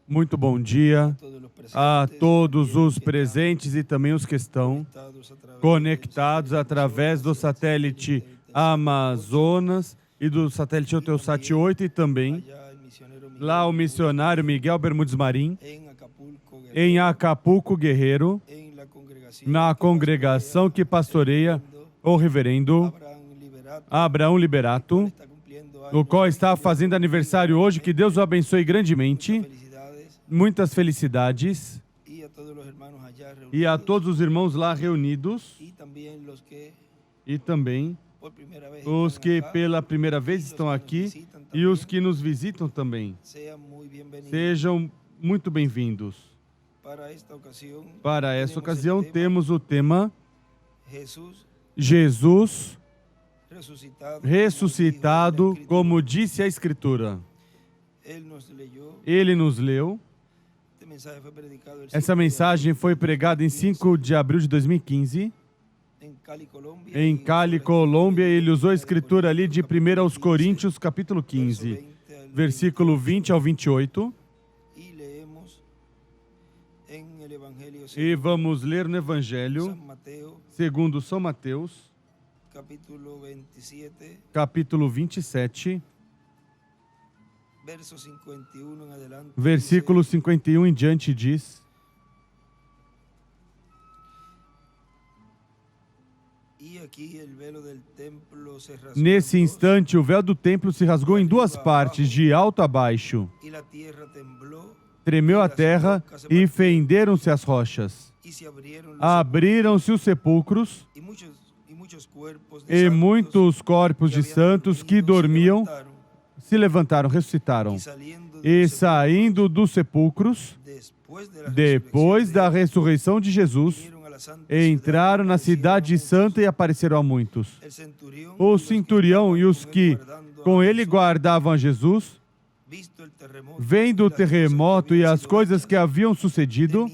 Muito bom dia a todos os presentes e também os que estão conectados através do satélite Amazonas e do satélite Eutelsat 8 e também lá o missionário Miguel Bermudes Marim, em Acapulco, Guerreiro, na congregação que pastoreia o reverendo Abraão Liberato, o qual está fazendo aniversário hoje. Que Deus o abençoe grandemente. Muitas felicidades. E a todos os irmãos lá reunidos. E também os que pela primeira vez estão aqui e os que nos visitam também. Sejam muito bem-vindos. Para essa ocasião, temos o tema Jesus ressuscitado, como disse a Escritura. Ele nos leu. Essa mensagem foi pregada em 5 de abril de 2015, em Cali, Colômbia. Ele usou a Escritura ali de 1 aos Coríntios, capítulo 15, versículo 20 ao 28. E vamos ler no Evangelho segundo São Mateus, capítulo 27, versículo 51 em diante diz: Nesse instante o véu do templo se rasgou em duas partes, de alto a baixo. Tremeu a terra e fenderam-se as rochas. Abriram-se os sepulcros e muitos corpos de santos que dormiam se levantaram, ressuscitaram. E saindo dos sepulcros, depois da ressurreição de Jesus, entraram na cidade santa e apareceram a muitos. O centurião e os que com ele guardavam a Jesus, vendo o terremoto e as coisas que haviam sucedido,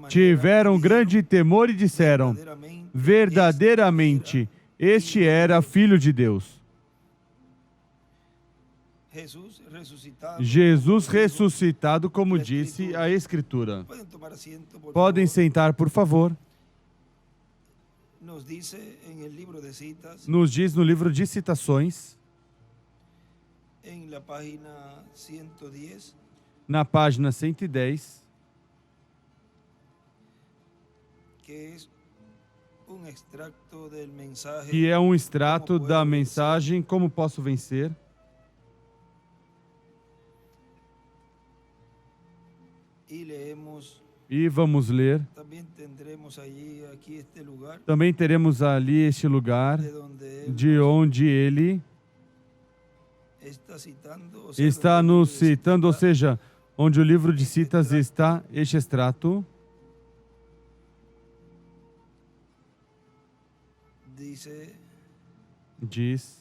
tiveram grande temor e disseram: verdadeiramente, este era Filho de Deus. Jesus ressuscitado, como disse a Escritura. Podem sentar, por favor. Nos diz no livro de Citações, na página 110, que é um extrato da mensagem Como Posso Vencer. E vamos ler. Também teremos ali este lugar de onde ele está nos citando, ou seja, onde o livro de citas está este extrato. Diz,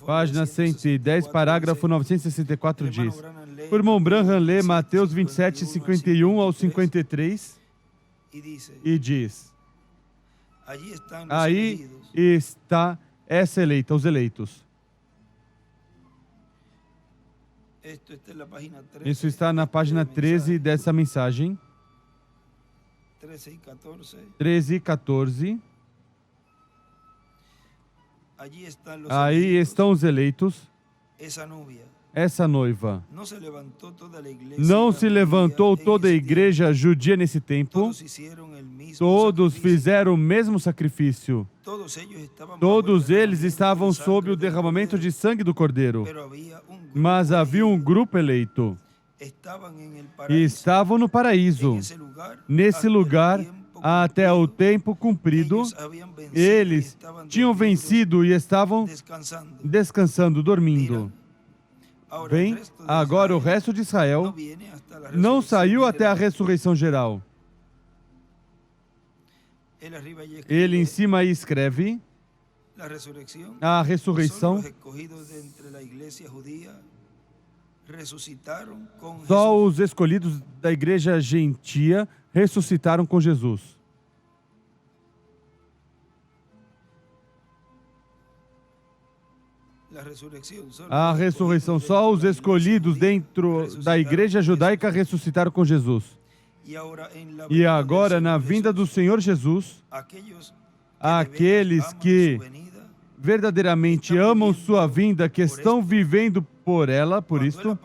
página 110, parágrafo 964 diz: o irmão Branham lê Mateus 27, 51 ao 53 e diz: aí está essa eleita, os eleitos. Isso está na página 13 dessa mensagem. 13 e 14. Aí estão os eleitos, essa noiva. Não se levantou toda a igreja judia nesse tempo. Todos fizeram o mesmo sacrifício. Todos eles estavam sob o derramamento de sangue do Cordeiro. Mas havia um grupo eleito. E estavam no paraíso. Nesse lugar, até o tempo cumprido, eles tinham vencido e estavam descansando, dormindo. Bem, agora o resto de Israel não saiu até a ressurreição geral. Ele em cima aí escreve: a ressurreição. Só os escolhidos da igreja gentia ressuscitaram com Jesus. A ressurreição, só os escolhidos dentro da igreja judaica ressuscitaram com Jesus. E agora, na vinda do Senhor Jesus, aqueles que verdadeiramente amam sua vinda, que estão vivendo por ela, por isto,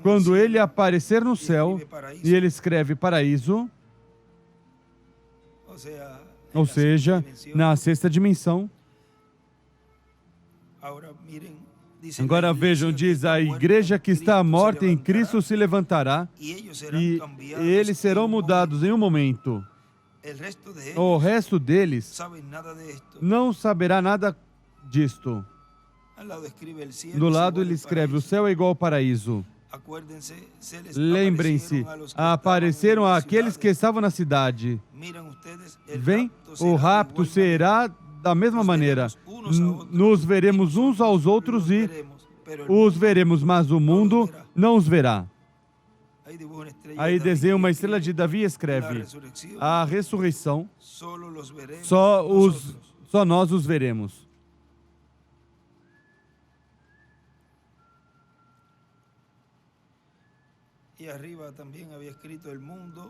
quando ele aparecer no céu, e ele escreve paraíso, ou seja, na sexta dimensão. Agora vejam, diz, a igreja que está morta em Cristo se levantará e eles serão mudados em um momento. O resto deles não saberá nada disto. Do lado ele escreve, o céu é igual ao paraíso. Lembrem-se, apareceram aqueles que estavam na cidade. Vem, o rapto será da mesma maneira. Nos veremos uns aos outros e os veremos, mas o mundo não os verá. Aí desenha uma estrela de Davi e escreve, a ressurreição, só nós os veremos.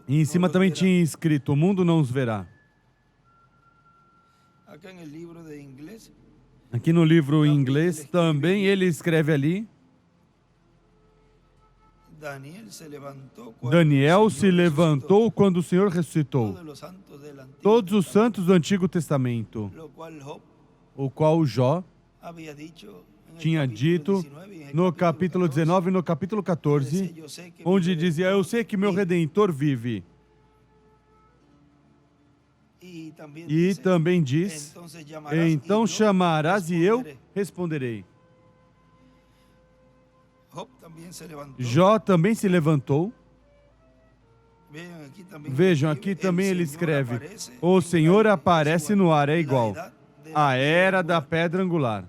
E em cima também tinha escrito, o mundo não os verá. Aqui no livro em inglês, também ele escreve ali, Daniel se levantou quando o Senhor ressuscitou. Todos os santos do Antigo Testamento, o qual Jó tinha dito no capítulo 19 e no capítulo 14, onde dizia, eu sei que meu Redentor vive. E também diz, então chamarás e eu responderei. Jó também se levantou. Vejam, aqui também ele escreve, o Senhor aparece no ar, é igual à era da pedra angular.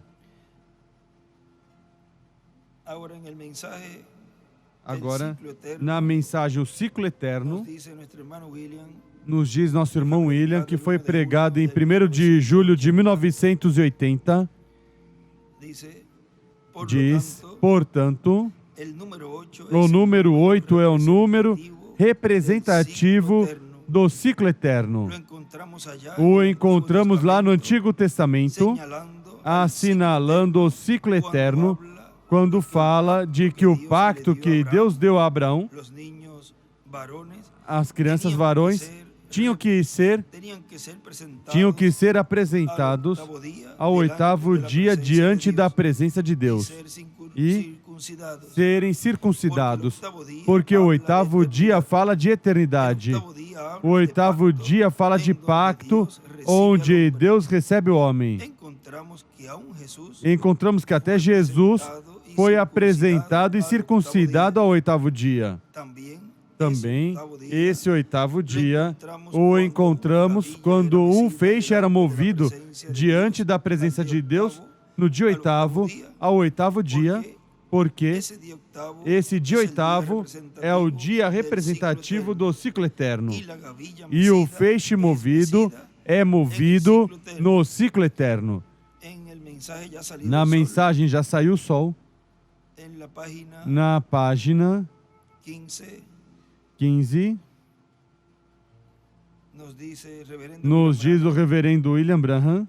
Agora, na mensagem O Ciclo Eterno, nos diz nosso irmão William, que foi pregado em 1º de julho de 1980, diz, portanto, o número 8 é o número representativo do ciclo eterno. O encontramos lá no Antigo Testamento, assinalando o ciclo eterno, quando fala de que o pacto que Deus deu a Abraão, as crianças varões, tinham que ser apresentados ao 8º dia diante da presença de Deus e serem circuncidados, porque o 8º dia fala de eternidade. O 8º dia fala de pacto, onde Deus recebe o homem. Encontramos que até Jesus foi apresentado e circuncidado ao 8º dia. Também, esse 8º dia, o encontramos quando um feixe era movido diante da presença de Deus no dia 8º, ao 8º dia, porque esse dia 8º é o dia representativo do ciclo eterno. E o feixe movido é movido no ciclo eterno. Na mensagem Já Saiu o Sol, na página 15, nos diz o reverendo William Branham,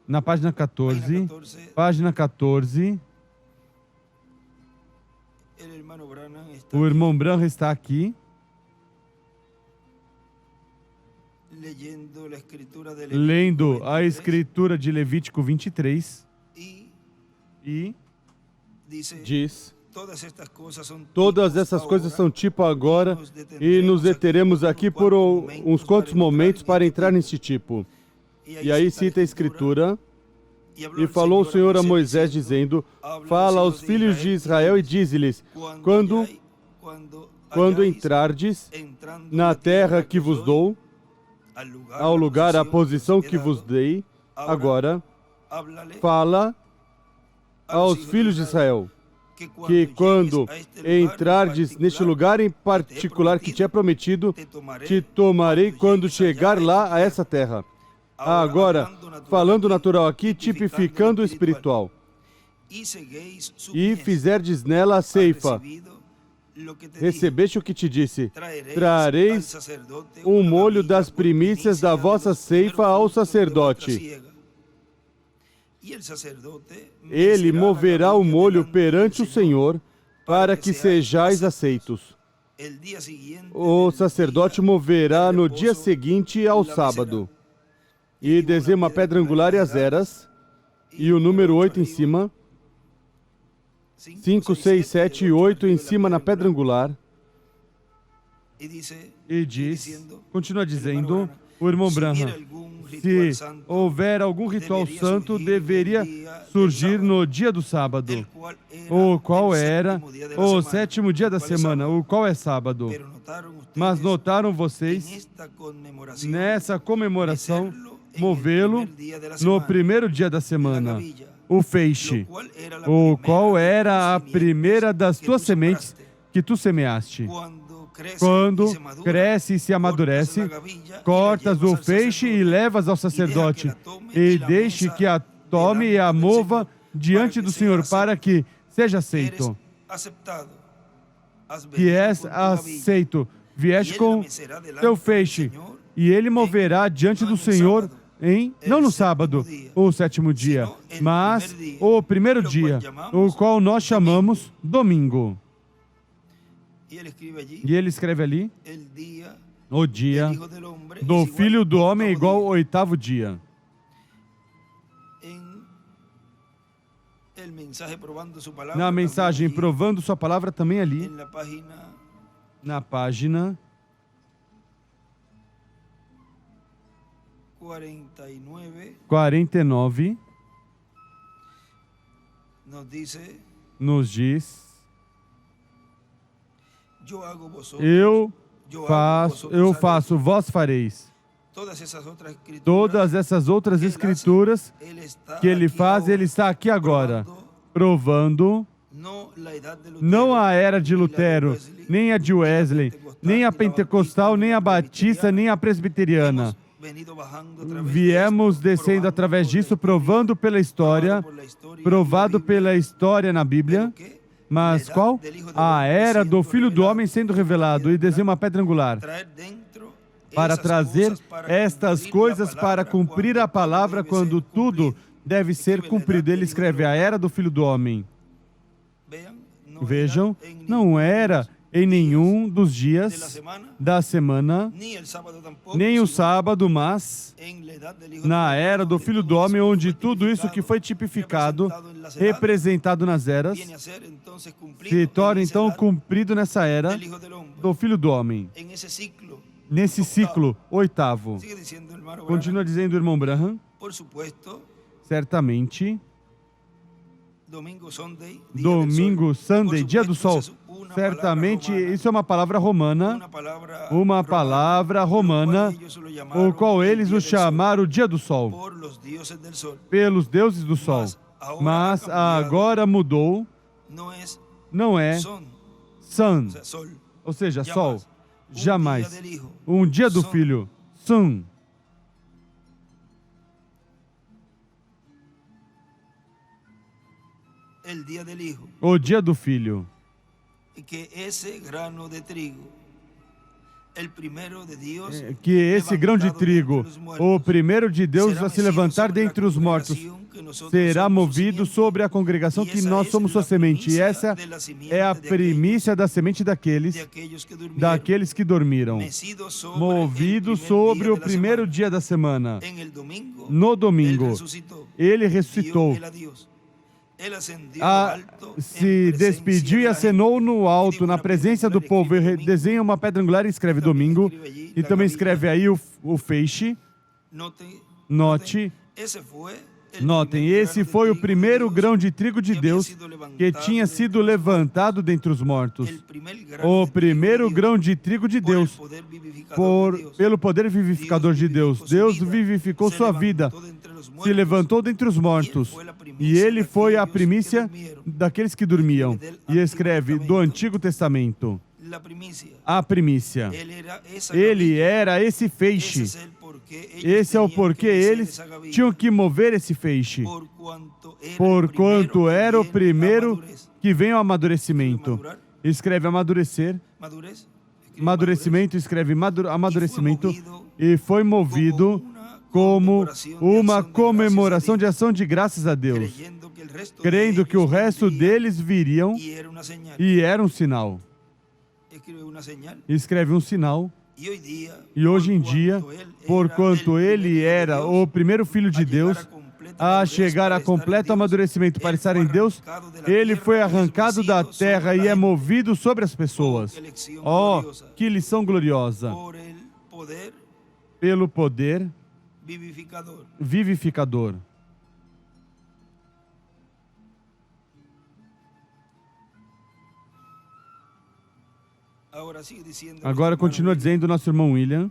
na página 14, o irmão Branham está aqui, lendo a escritura de Levítico 23, e diz, todas essas coisas são tipo agora, e nos deteremos aqui por uns quantos momentos para entrar nesse tipo. E aí cita a Escritura, e falou o Senhor a Moisés, dizendo, fala aos filhos de Israel e dize-lhes, quando entrardes na terra que vos dou, ao lugar, à posição que vos dei, agora, fala aos filhos de Israel, que quando entrardes neste lugar em particular que te é prometido, te tomarei quando chegar lá a essa terra. Agora, falando natural aqui, tipificando o espiritual. E fizerdes nela a ceifa. Recebeste o que te disse. Trareis um molho das primícias da vossa ceifa ao sacerdote. Ele moverá o molho perante o Senhor, para que sejais aceitos. O sacerdote moverá no dia seguinte ao sábado. E desenha uma pedra angular e as eras, e o número 8 em cima. 5, 6, 7 e 8 em cima na pedra angular. E diz, continua dizendo, o irmão Branham, se houver algum ritual santo, deveria surgir no dia do sábado, o qual era o sétimo dia da semana, o qual é sábado. Mas notaram vocês, nessa comemoração, movê-lo no primeiro dia da semana, o feixe, o qual era a primeira das tuas sementes que tu semeaste. Quando cresce e se amadurece, cortas o feixe e levas ao sacerdote, e deixe que a tome e a mova diante do Senhor, para que seja aceito. Que és aceito. Vieste com teu feixe, e ele moverá diante do Senhor não no sábado, ou sétimo dia, mas o primeiro dia, o qual nós chamamos domingo. E ele escreve ali, o dia do Filho do Homem é igual ao oitavo dia. Na mensagem Provando Sua Palavra, também ali, na página 49, nos diz, eu faço, vós fareis. Todas essas outras escrituras que ele faz, ele está aqui agora, provando não a era de Lutero, nem a de Wesley, nem a pentecostal, nem a batista, nem a presbiteriana. Viemos descendo através disso, provando pela história, provado pela história na Bíblia. Mas qual? A era do Filho do Homem sendo revelado, e desenha uma pedra angular para trazer estas coisas para cumprir a palavra, quando tudo deve ser cumprido. Ele escreve a era do Filho do Homem. Vejam, não era em nenhum dos dias da semana, nem o sábado, mas na era do Filho do Homem, onde tudo isso que foi tipificado, representado nas eras, se torna então cumprido nessa era do Filho do Homem. Nesse ciclo oitavo. Continua dizendo o irmão Branham, certamente, domingo, Sunday, dia do sol. Certamente, isso é uma palavra romana, o qual eles o chamaram o dia do sol, pelos deuses do sol. Mas agora mudou, não é sun, ou seja, sol, jamais. Um dia do Filho, sun. O dia do Filho. Que esse grão de trigo, o primeiro de Deus a se levantar dentre os mortos, será movido sobre a congregação, que nós somos sua semente. E essa é a primícia da semente daqueles que dormiram, movido sobre o primeiro dia da semana. No domingo, ele ressuscitou. Se despediu e acenou no alto, na presença do povo. Ele desenha uma pedra angular e escreve domingo. E também escreve aí o feixe. Notem, esse foi o primeiro grão de trigo de Deus que tinha sido levantado dentre os mortos. O primeiro grão de trigo de Deus, pelo poder vivificador de Deus. Deus vivificou sua vida, se levantou dentre os mortos. E ele foi a primícia daqueles que dormiam. E escreve do Antigo Testamento. A primícia. Ele era esse feixe. Esse é o porquê eles tinham que mover esse feixe, porquanto era o primeiro que vem ao amadurecimento. Escreve amadurecer, amadurecimento, escreve amadurecimento, e foi movido como uma comemoração de ação de graças a Deus, crendo que o resto deles viriam, e era um sinal. Escreve um sinal. E hoje em dia, porquanto ele era o primeiro filho de Deus a chegar a completo amadurecimento para estar em Deus, ele foi arrancado da terra e é movido sobre as pessoas. Oh, que lição gloriosa! Pelo poder vivificador. Agora continua dizendo nosso irmão William.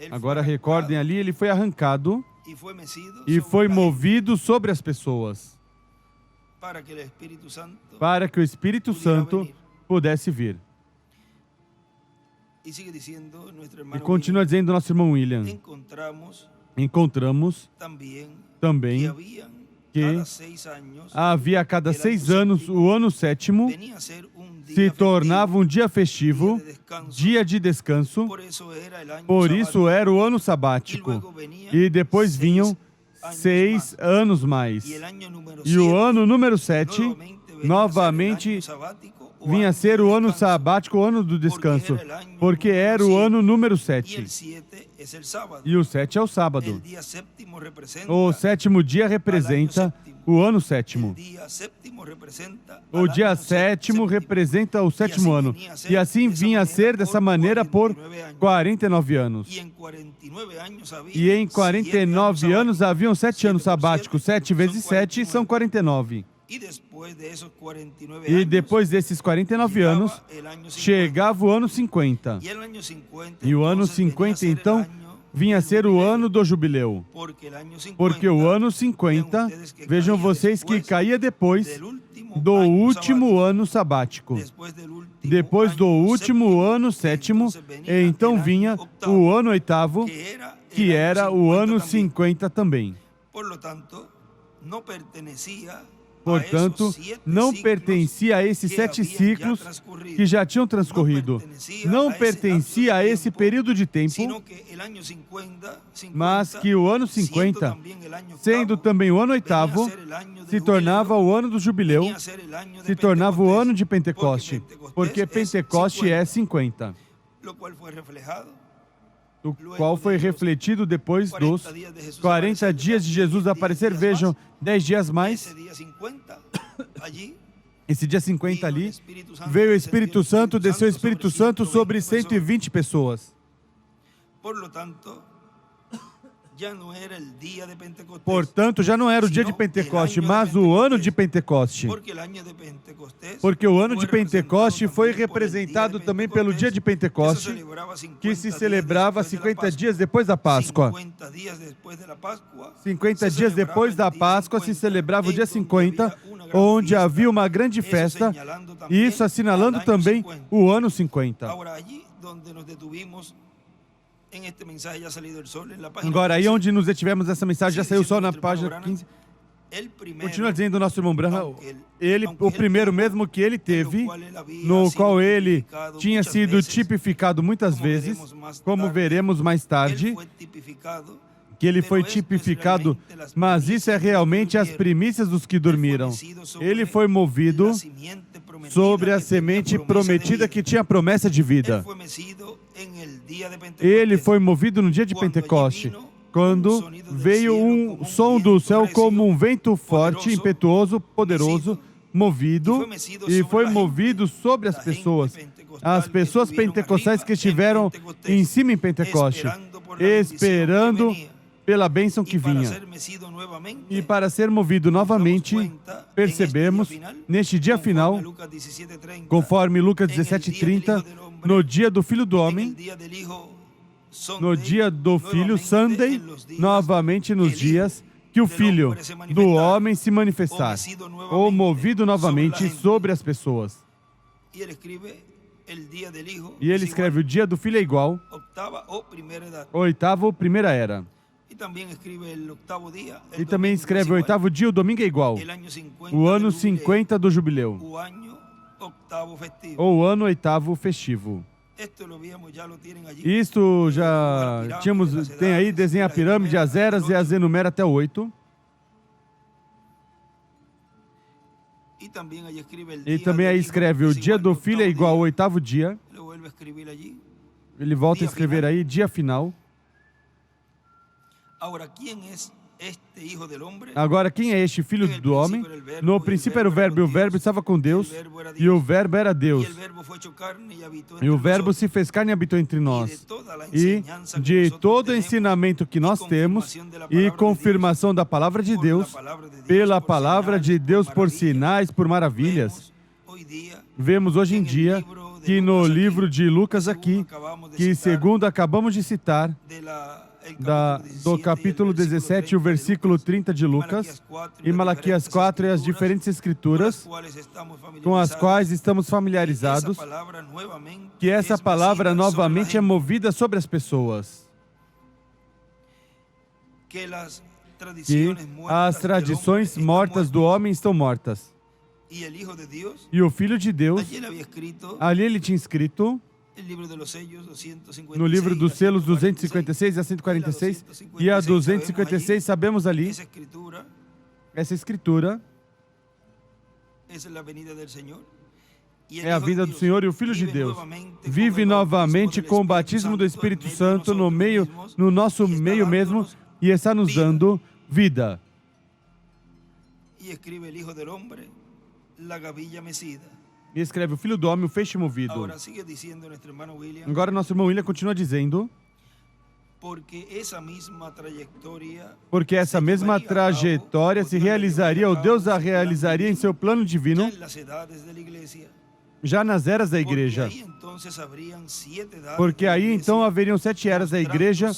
Agora recordem ali, ele foi arrancado e foi movido sobre as pessoas, para que o Espírito Santo pudesse vir. E continua dizendo nosso irmão William. Encontramos também que havia a cada 6 anos, o ano 7º se tornava um dia festivo, dia de descanso, por isso era o ano sabático. E depois vinham 6 anos mais. E o ano número 7, novamente, vinha a ser o ano sabático, o ano do descanso, porque era o ano número 7. E o 7 é o sábado. O 7º dia representa o ano 7º. O dia 7º representa o 7º ano. E assim vinha a ser dessa maneira por 49 anos. E em 49 anos haviam 7 anos sabáticos. 7 vezes 7 são 49. E depois desses 49 anos, chegava o ano 50. E o ano 50, então, vinha a ser o ano do jubileu. Porque o ano 50, vejam vocês que caía depois do último ano sabático. Depois do último ano 7º, então vinha o ano 8º, que era o ano 50 também. Portanto, não pertencia a esses 7 ciclos que já tinham transcorrido. Não pertencia a esse período de tempo, mas que o ano 50, sendo também o ano 8º, se tornava o ano do jubileu, se tornava o ano de Pentecoste, porque Pentecoste é 50. O qual foi refletido depois dos 40 dias de Jesus aparecer. Vejam, 10 dias mais. Esse dia 50 ali, veio o Espírito Santo, desceu o Espírito Santo sobre 120 pessoas. Portanto, já não era o dia de Pentecoste, mas o ano de Pentecoste. Porque o ano de Pentecoste foi representado também pelo dia de Pentecoste, que se celebrava 50 dias depois da Páscoa. 50 dias depois da Páscoa se celebrava o dia 50, onde havia uma grande festa, e isso assinalando também o ano 50. Agora, aí onde nos detivemos essa mensagem, já saiu o sol na página 15. Continua dizendo o nosso irmão Branham, ele, o primeiro mesmo que ele teve, no qual ele tinha sido tipificado muitas vezes, como veremos mais tarde, que ele foi tipificado, mas isso é realmente as primícias dos que dormiram. Ele foi movido sobre a semente prometida que tinha promessa de vida. Ele foi movido no dia de Pentecoste, quando veio um som do céu como um vento forte, impetuoso, poderoso, movido, e foi movido sobre as pessoas pentecostais que estiveram em cima em Pentecoste, esperando pela bênção que vinha. E para ser movido novamente, percebemos, neste dia final, conforme Lucas 17:30, no dia do Filho do Homem, no dia do Filho, Sunday, novamente nos dias, que o Filho do Homem se manifestar, ou movido novamente sobre as pessoas. E ele escreve: o dia do Filho é igual, oitava ou primeira era. E também escreve: o oitavo dia, o domingo é igual, o ano 50 do jubileu, ou o ano oitavo festivo. Isto já tínhamos, tem aí, desenha a pirâmide, as eras e as enumera até o 8. E também aí escreve: o dia do Filho é igual ao oitavo dia. Ele volta a escrever aí: dia final. Agora, quem é este Filho do Homem? No princípio era o Verbo, e o Verbo estava com Deus, e o Verbo era Deus. E o Verbo se fez carne e habitou entre nós. E de todo o ensinamento que nós temos, e confirmação da palavra de Deus, pela palavra de Deus, por sinais, por maravilhas, vemos hoje em dia que no livro de Lucas aqui, que segundo acabamos de citar, do capítulo 17, o versículo 30 de Lucas, e Malaquias 4, e as diferentes escrituras com as quais estamos familiarizados, que essa palavra novamente é movida sobre as pessoas, que as tradições mortas do homem estão mortas, e o Filho de Deus, ali ele tinha escrito, no livro dos selos 256 a 146, e a 256 sabemos ali, essa escritura é a vinda do Senhor, e o Filho de Deus vive novamente com o batismo do Espírito Santo no nosso meio mesmo, e está nos dando vida. E escreve: o Filho do Homem, o feixe movido. Agora nosso irmão William continua dizendo: porque essa mesma trajetória se realizaria, ou Deus a realizaria em seu plano divino, já nas eras da igreja. Porque aí então haveriam 7 eras da igreja,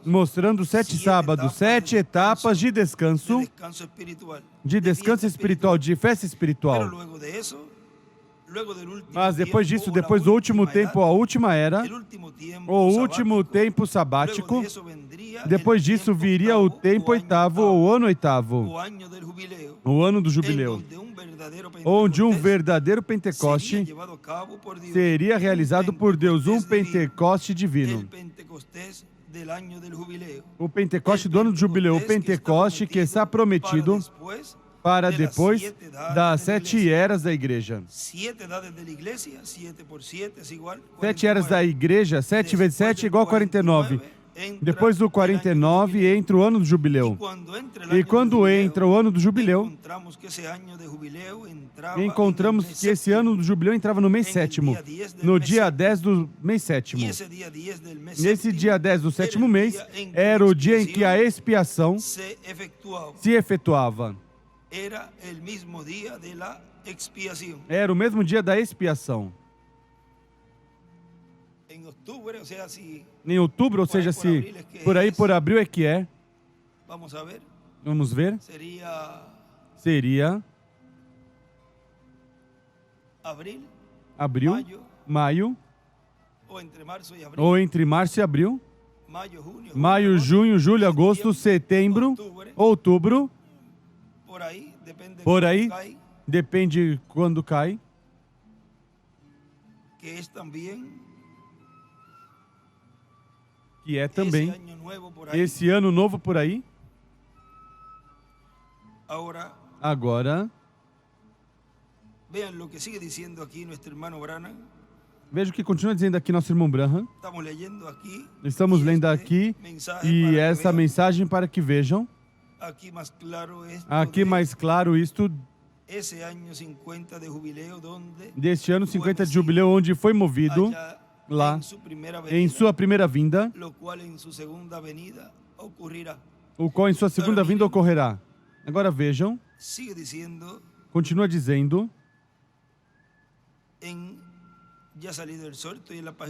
mostrando 7 sábados, 7 etapas de descanso espiritual, de festa espiritual. Mas depois disso, depois do último tempo, a última era, o último tempo sabático, depois disso viria o tempo oitavo, ou o ano oitavo, o ano do jubileu, onde um verdadeiro Pentecoste seria realizado por Deus, um Pentecoste divino. O Pentecoste do ano do jubileu, o Pentecoste que está prometido para depois das 7 eras da igreja. 7 eras da igreja, 7 vezes 7 é igual a 49. Depois do 49 entra o ano do jubileu. E quando entra o ano do jubileu, encontramos que esse ano do jubileu entrava no mês 7º, no dia 10 do mês 7º. Nesse dia 10 do 7º mês, era o dia em que a expiação se efetuava. Era o mesmo dia da expiação. Em outubro, ou seja, se por aí por abril é que é. Vamos ver. Seria abril, maio, ou entre março e abril, maio, junho, julho, agosto, setembro, outubro. Por aí, depende quando cai. Que é também esse ano novo por aí. Agora, veja o que continua dizendo aqui nosso irmão Branham. Estamos lendo aqui, e essa mensagem para que vejam. Aqui mais claro isto deste ano 50 de jubileu, onde foi movido lá em sua primeira vinda, o qual em sua segunda vinda ocorrerá. Agora vejam, continua dizendo,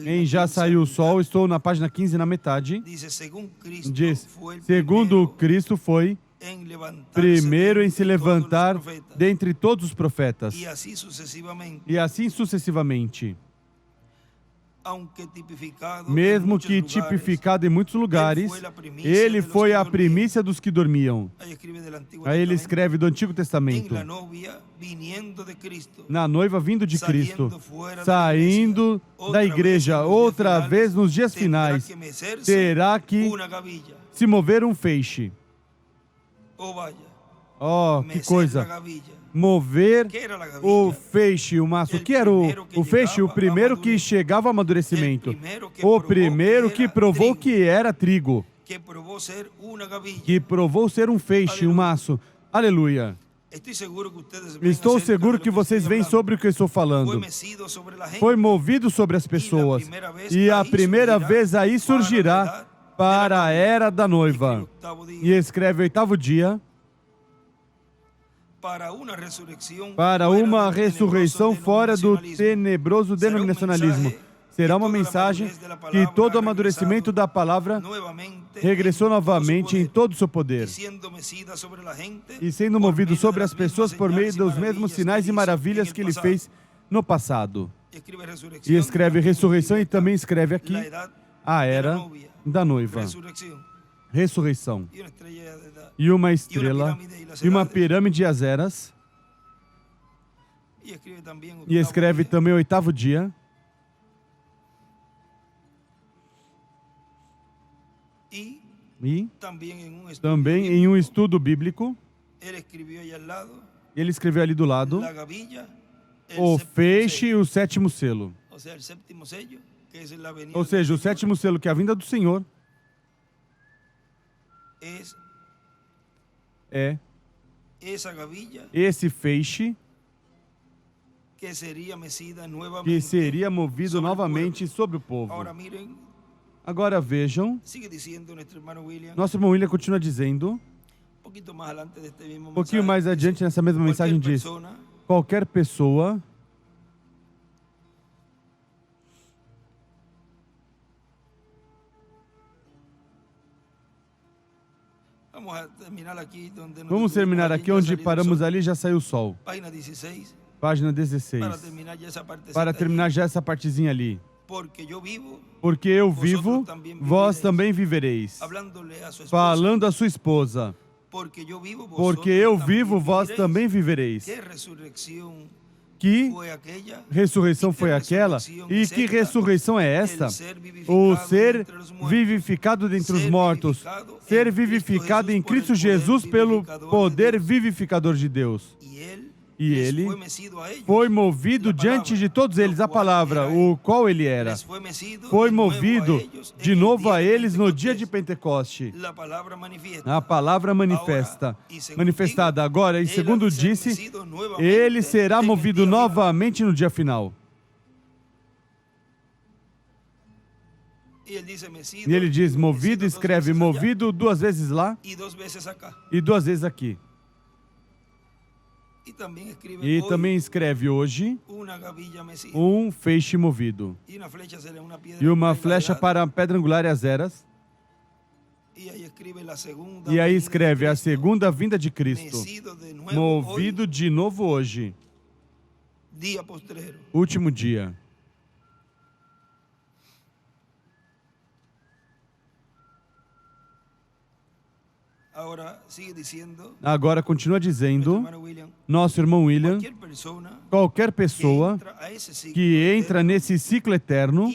Em Já Saiu o Sol, estou na página 15, na metade. Diz, segundo Cristo foi primeiro em se levantar dentre todos os profetas. E assim sucessivamente. Mesmo que tipificado em muitos lugares, ele foi a primícia dos que dormiam. Aí ele escreve do Antigo Testamento. Na noiva vindo de Cristo, saindo da igreja outra vez nos dias finais, terá que se mover um feixe. Oh, que coisa! Mover o feixe, o maço. O que era o feixe? O primeiro que chegava ao amadurecimento. O primeiro que provou que era trigo. Que provou ser um feixe, um maço. Aleluia. Estou seguro que vocês veem sobre o que eu estou falando. Foi movido sobre as pessoas. E a primeira vez aí surgirá para a era da noiva. E escreve: oitavo dia. Para uma ressurreição fora do tenebroso denominacionalismo. Será uma mensagem que todo o amadurecimento da palavra regressou novamente em todo o seu poder. E sendo movido sobre as pessoas por meio dos mesmos sinais e maravilhas que ele fez no passado. E escreve ressurreição e também escreve aqui a era da noiva. Ressurreição. E uma estrela, e uma pirâmide e as eras. E escreve também o oitavo dia. E também em um estudo bíblico, ele escreveu ali do lado, o feixe e o sétimo selo. Ou seja, o sétimo selo, que é a vinda do Senhor, é esse feixe que seria movido novamente sobre o povo. Agora vejam, nosso irmão William continua dizendo, um pouquinho mais adiante nessa mesma mensagem diz, qualquer pessoa Vamos terminar aqui onde paramos ali, já saiu o sol. Página 16. Para terminar já essa partezinha ali. Porque eu vivo, vós também vivereis. Falando à sua esposa. Porque eu vivo, vós também vivereis. Que ressurreição foi aquela? E que ressurreição é esta? O ser vivificado dentre os mortos. Ser vivificado em Cristo Jesus pelo poder vivificador de Deus. E ele foi movido diante de todos eles, a palavra, o qual ele era. Foi movido de novo a eles no dia de Pentecoste. A palavra manifestada. Agora, e segundo disse, ele será movido novamente no dia final. E ele diz, movido, escreve, movido 2 vezes lá e 2 vezes aqui. E também escreve hoje um feixe movido. E uma flecha para a pedra angular e as eras. E aí escreve a segunda vinda de Cristo. Movido de novo hoje. Último dia. Agora continua dizendo, nosso irmão William, qualquer pessoa que entra nesse ciclo eterno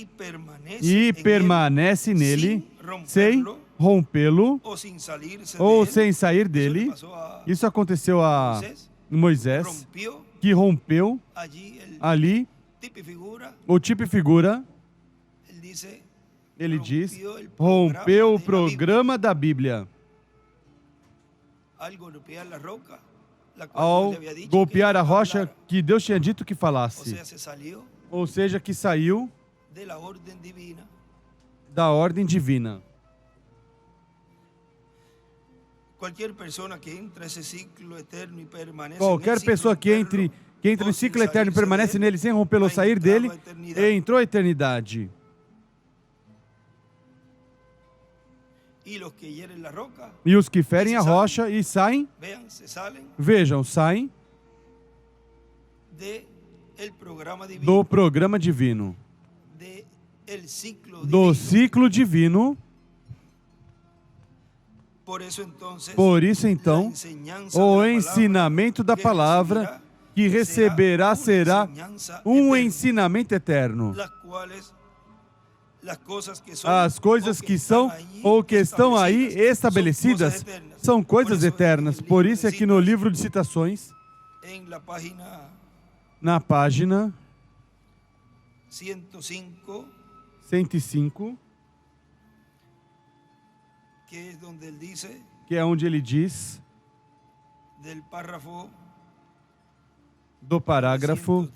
e permanece nele sem rompê-lo ou sem sair dele, isso aconteceu a Moisés, que rompeu ali o tipo e figura, ele diz, rompeu o programa da Bíblia. Ao golpear a rocha que Deus tinha dito que falasse. Ou seja, que saiu da ordem divina. Qualquer pessoa que que entra no ciclo eterno e permanece nele sem rompê-lo ou sair dele, entrou a eternidade. E os que ferem a rocha e saem, vejam, saem do programa divino, do ciclo divino. Por isso, então, o ensinamento da palavra que receberá será um ensinamento eterno. As coisas que são ou que estão aí estabelecidas são coisas eternas. Por isso é que no livro de citações, na página 105, que é onde ele diz, do parágrafo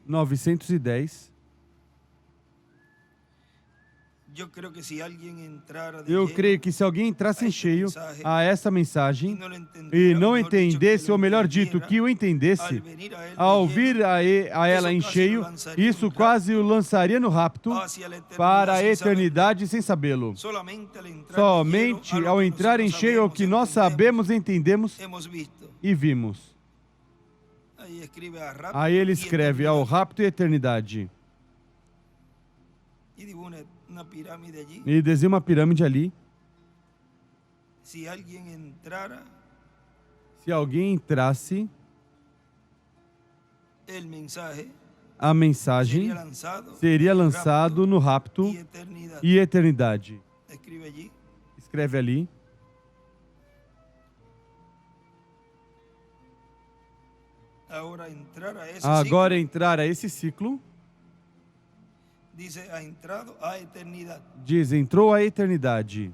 910, eu creio que se alguém entrasse em cheio a essa mensagem e não entendesse, ou melhor dito, que o entendesse, ao vir a ela em cheio, isso quase o lançaria no rapto para a eternidade sem sabê-lo. Somente ao entrar em cheio ao que nós sabemos, entendemos e vimos. Aí ele escreve ao rapto e eternidade. E desenha uma pirâmide ali. Se alguém entrasse, a mensagem seria lançado no rapto e eternidade. Escreve ali. Agora entrar a esse ciclo. Diz, entrou a eternidade.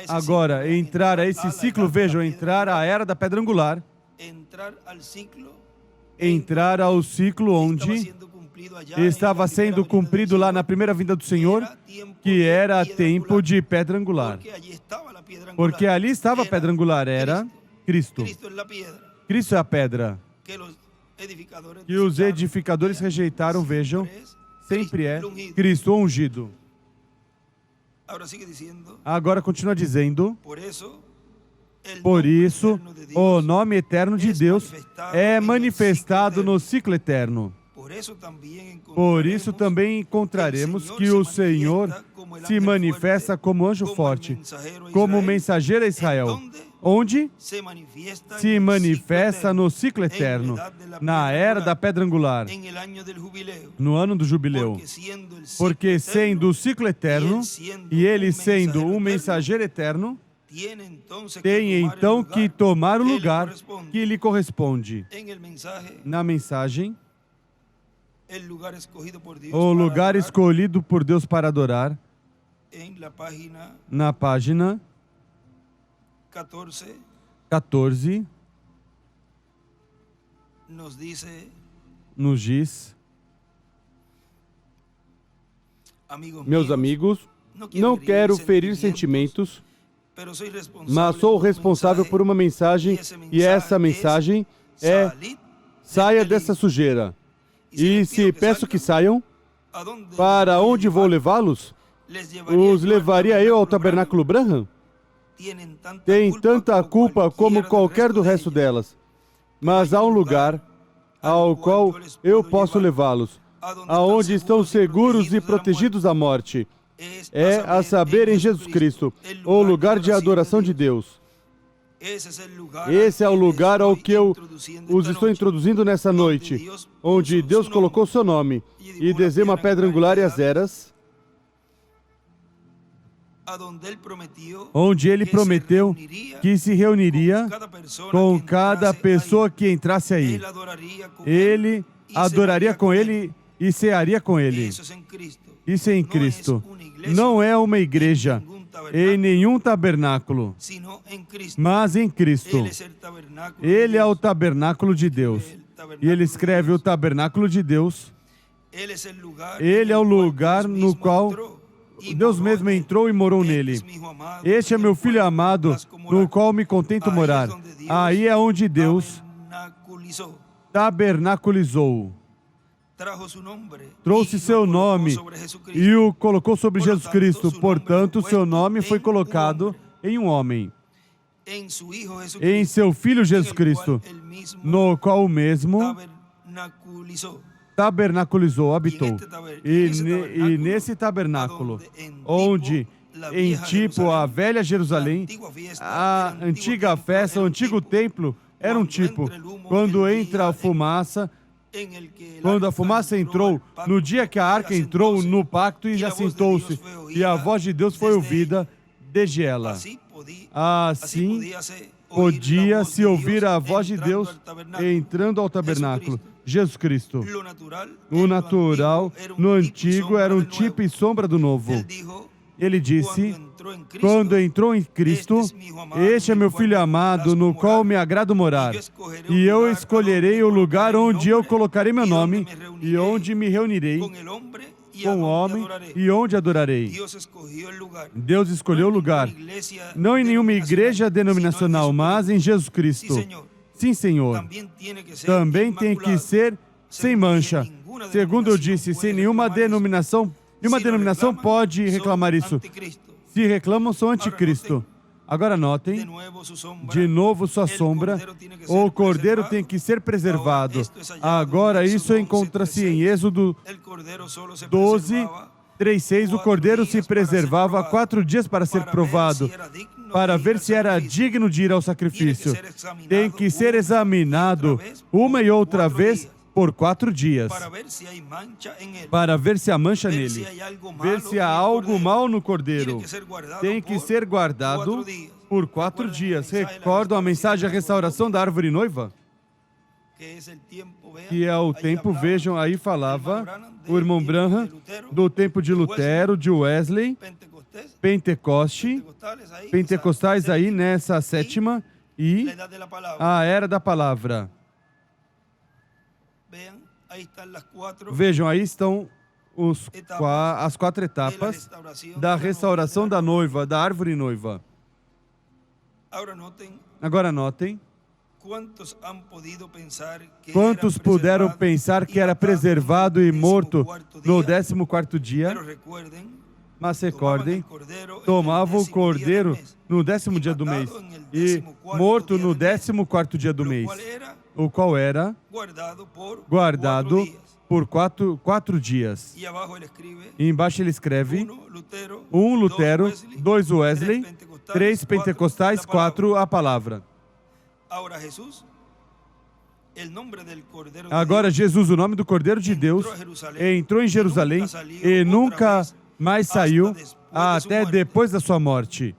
Agora, entrar a esse ciclo, vejam, entrar à era da pedra angular. Entrar ao ciclo onde estava sendo cumprido lá na primeira vinda do Senhor, que era tempo de pedra angular. Porque ali estava a pedra angular, era Cristo. Cristo é a pedra. Que os edificadores rejeitaram, vejam, sempre é Cristo ungido. Agora continua dizendo, por isso, o nome eterno de Deus é manifestado no ciclo eterno. Por isso também encontraremos que o Senhor se manifesta como anjo forte, como mensageiro a Israel. Onde? Se manifesta no ciclo eterno, na era da pedra angular, no ano do jubileu. Porque sendo o ciclo eterno, e ele sendo um mensageiro eterno, tem então que tomar o lugar que lhe corresponde. Na mensagem, o lugar escolhido por Deus para adorar, na página 14, nos diz, meus amigos, não quero ferir sentimentos, mas sou responsável por uma mensagem, e essa mensagem é: saia dessa sujeira. E se peço que saiam, para onde vou levá-los? Os levaria eu ao tabernáculo Branham? Tem tanta culpa como qualquer do resto delas. Mas há um lugar ao qual eu posso levá-los, aonde estão seguros e protegidos da morte. É, a saber, em Jesus Cristo, o lugar de adoração de Deus. Esse é o lugar ao que eu os estou introduzindo nessa noite, onde Deus colocou seu nome e desenha uma pedra angular e as eras, onde ele prometeu que se reuniria com cada pessoa que entrasse aí. Ele adoraria com ele e cearia com ele. Isso é em Cristo. Não é uma igreja em nenhum tabernáculo, mas em Cristo. Ele é o tabernáculo de Deus. E ele escreve o tabernáculo de Deus. Ele é o lugar no qual Deus mesmo entrou e morou nele. Este é meu Filho amado, no qual me contento morar. Aí é onde Deus tabernaculizou. Trouxe seu nome e o colocou sobre Jesus Cristo. Portanto, seu nome foi colocado em um homem, em seu Filho Jesus Cristo, no qual o mesmo tabernaculizou, habitou. E nesse tabernáculo, onde, em tipo, a velha Jerusalém, a antiga festa, o antigo templo, era um tipo. Quando entra a fumaça, quando a fumaça entrou, no dia que a arca entrou no pacto e assentou-se, e a voz de Deus foi ouvida desde ela. Assim, podia-se ouvir a voz de Deus entrando ao tabernáculo. Jesus Cristo. O natural, no antigo, era um tipo e sombra do novo. Ele disse, quando entrou em Cristo, este é meu Filho amado, no qual me agrado morar. E eu escolherei o lugar onde eu colocarei meu nome e onde me reunirei com o homem e onde adorarei. Deus escolheu o lugar, não em nenhuma igreja denominacional, mas em Jesus Cristo. Sim, Senhor. Também tem que ser sem mancha. Segundo eu disse, sem nenhuma denominação pode reclamar isso. Se reclamam, são anticristo. Agora notem, de novo sua sombra, o cordeiro tem que ser preservado. Agora isso encontra-se em Êxodo 12, 3:6. O cordeiro se preservava 4 dias para ser provado, para ver se era digno de ir ao sacrifício. Tem que ser examinado uma e outra vez por 4 dias, para ver se há mancha nele, ver se há algo mal no cordeiro. Tem que ser guardado por 4 dias. Recordam a mensagem da restauração da árvore noiva? Que é o tempo, vejam, aí falava o irmão Branham, do tempo de Lutero, de Wesley, Pentecostais aí nessa sétima, e a era da palavra. Vejam, aí estão as 4 etapas da restauração da noiva, da árvore noiva. Agora notem, quantos puderam pensar que era preservado e morto no 14º dia? Mas recordem, tomavam o cordeiro no 10º dia do mês e morto no 14º dia do mês, o qual era guardado por 4 dias. E embaixo ele escreve 1 Lutero, 2 Wesley, 3 Pentecostais, 4 a palavra. Agora Jesus, o nome do Cordeiro de Deus, entrou em Jerusalém e nunca mais saiu até depois da sua morte.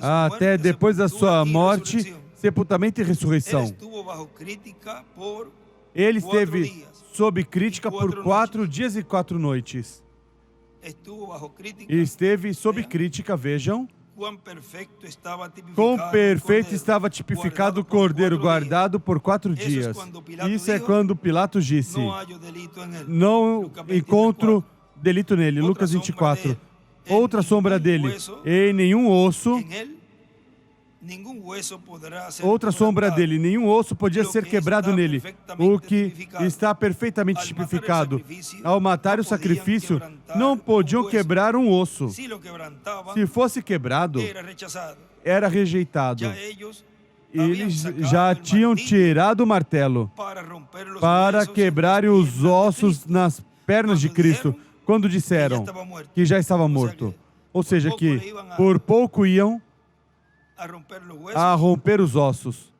Até depois da sua morte, sepultamento e ressurreição. Ele esteve sob crítica por 4 dias e 4 noites. E esteve sob crítica, vejam, quão perfeito estava tipificado o cordeiro guardado por 4 dias. Isso é quando Pilatos disse, não encontro delito nele, Lucas 24. Outra sombra dele, em nenhum osso, outra sombra dele, nenhum osso podia ser quebrado nele, o que está perfeitamente tipificado. Ao matar o sacrifício, não podiam quebrar um osso. Se fosse quebrado, era rejeitado. Eles já tinham tirado o martelo para quebrarem os ossos nas pernas de Cristo, quando disseram que já estava morto. Ou seja, que por pouco iam a romper os ossos.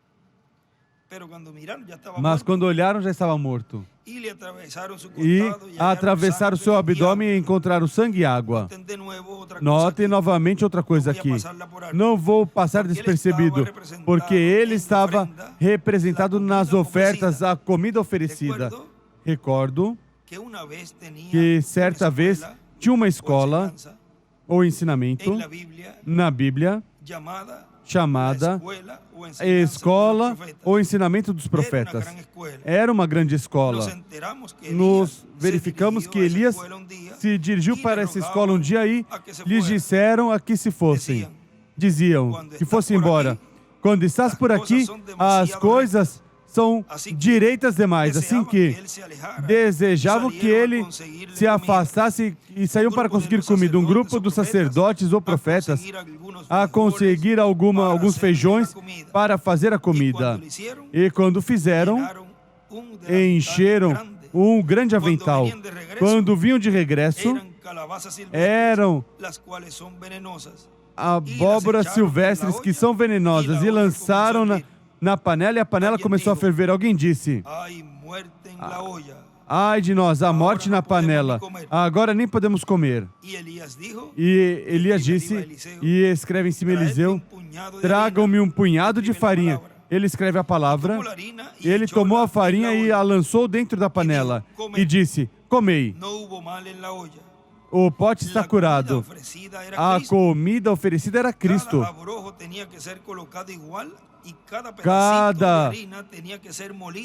Mas quando olharam, já estava morto. E atravessaram o seu abdômen e encontraram sangue e água. Notem novamente outra coisa aqui. Não vou passar despercebido, porque ele estava representado nas ofertas, a comida oferecida. Recordo que certa vez tinha uma escola ou ensinamento na Bíblia chamada Escola ou Ensinamento dos Profetas. Era uma grande escola. Nos verificamos que Elias se dirigiu para essa escola um dia e lhes disseram a que se fossem. Diziam que fossem embora. Quando estás por aqui, as coisas são direitas demais, assim que desejavam que ele se afastasse e saíam para conseguir comida. Um grupo dos sacerdotes ou profetas a conseguir alguns feijões para fazer a comida. E quando fizeram, encheram um grande avental. Quando vinham de regresso, eram abóboras silvestres que são venenosas e lançaram na panela, e a panela começou a ferver. Alguém disse: ai de nós, a morte na panela, agora nem podemos comer. E Elias disse, e escreve em cima Eliseu: tragam-me um punhado de farinha. Ele escreve a palavra, ele tomou a farinha e a lançou dentro da panela e disse: comei. O pote está curado. A comida oferecida era Cristo. Cada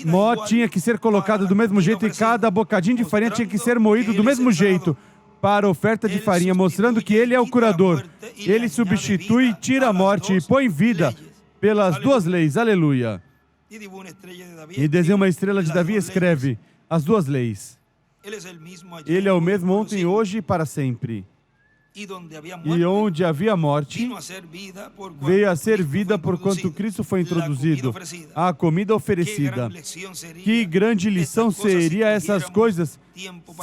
mó tinha que ser colocado do mesmo jeito e cada bocadinho de farinha tinha que ser moído do mesmo jeito para a oferta de farinha, mostrando que Ele é o curador. Ele substitui, tira a morte e põe vida pelas duas leis. Aleluia. E desenha uma estrela de Davi e escreve as duas leis. Ele é o mesmo ontem, hoje e para sempre. E onde havia morte, veio a ser vida por quanto Cristo foi introduzido, a comida oferecida. Que grande lição seria essas coisas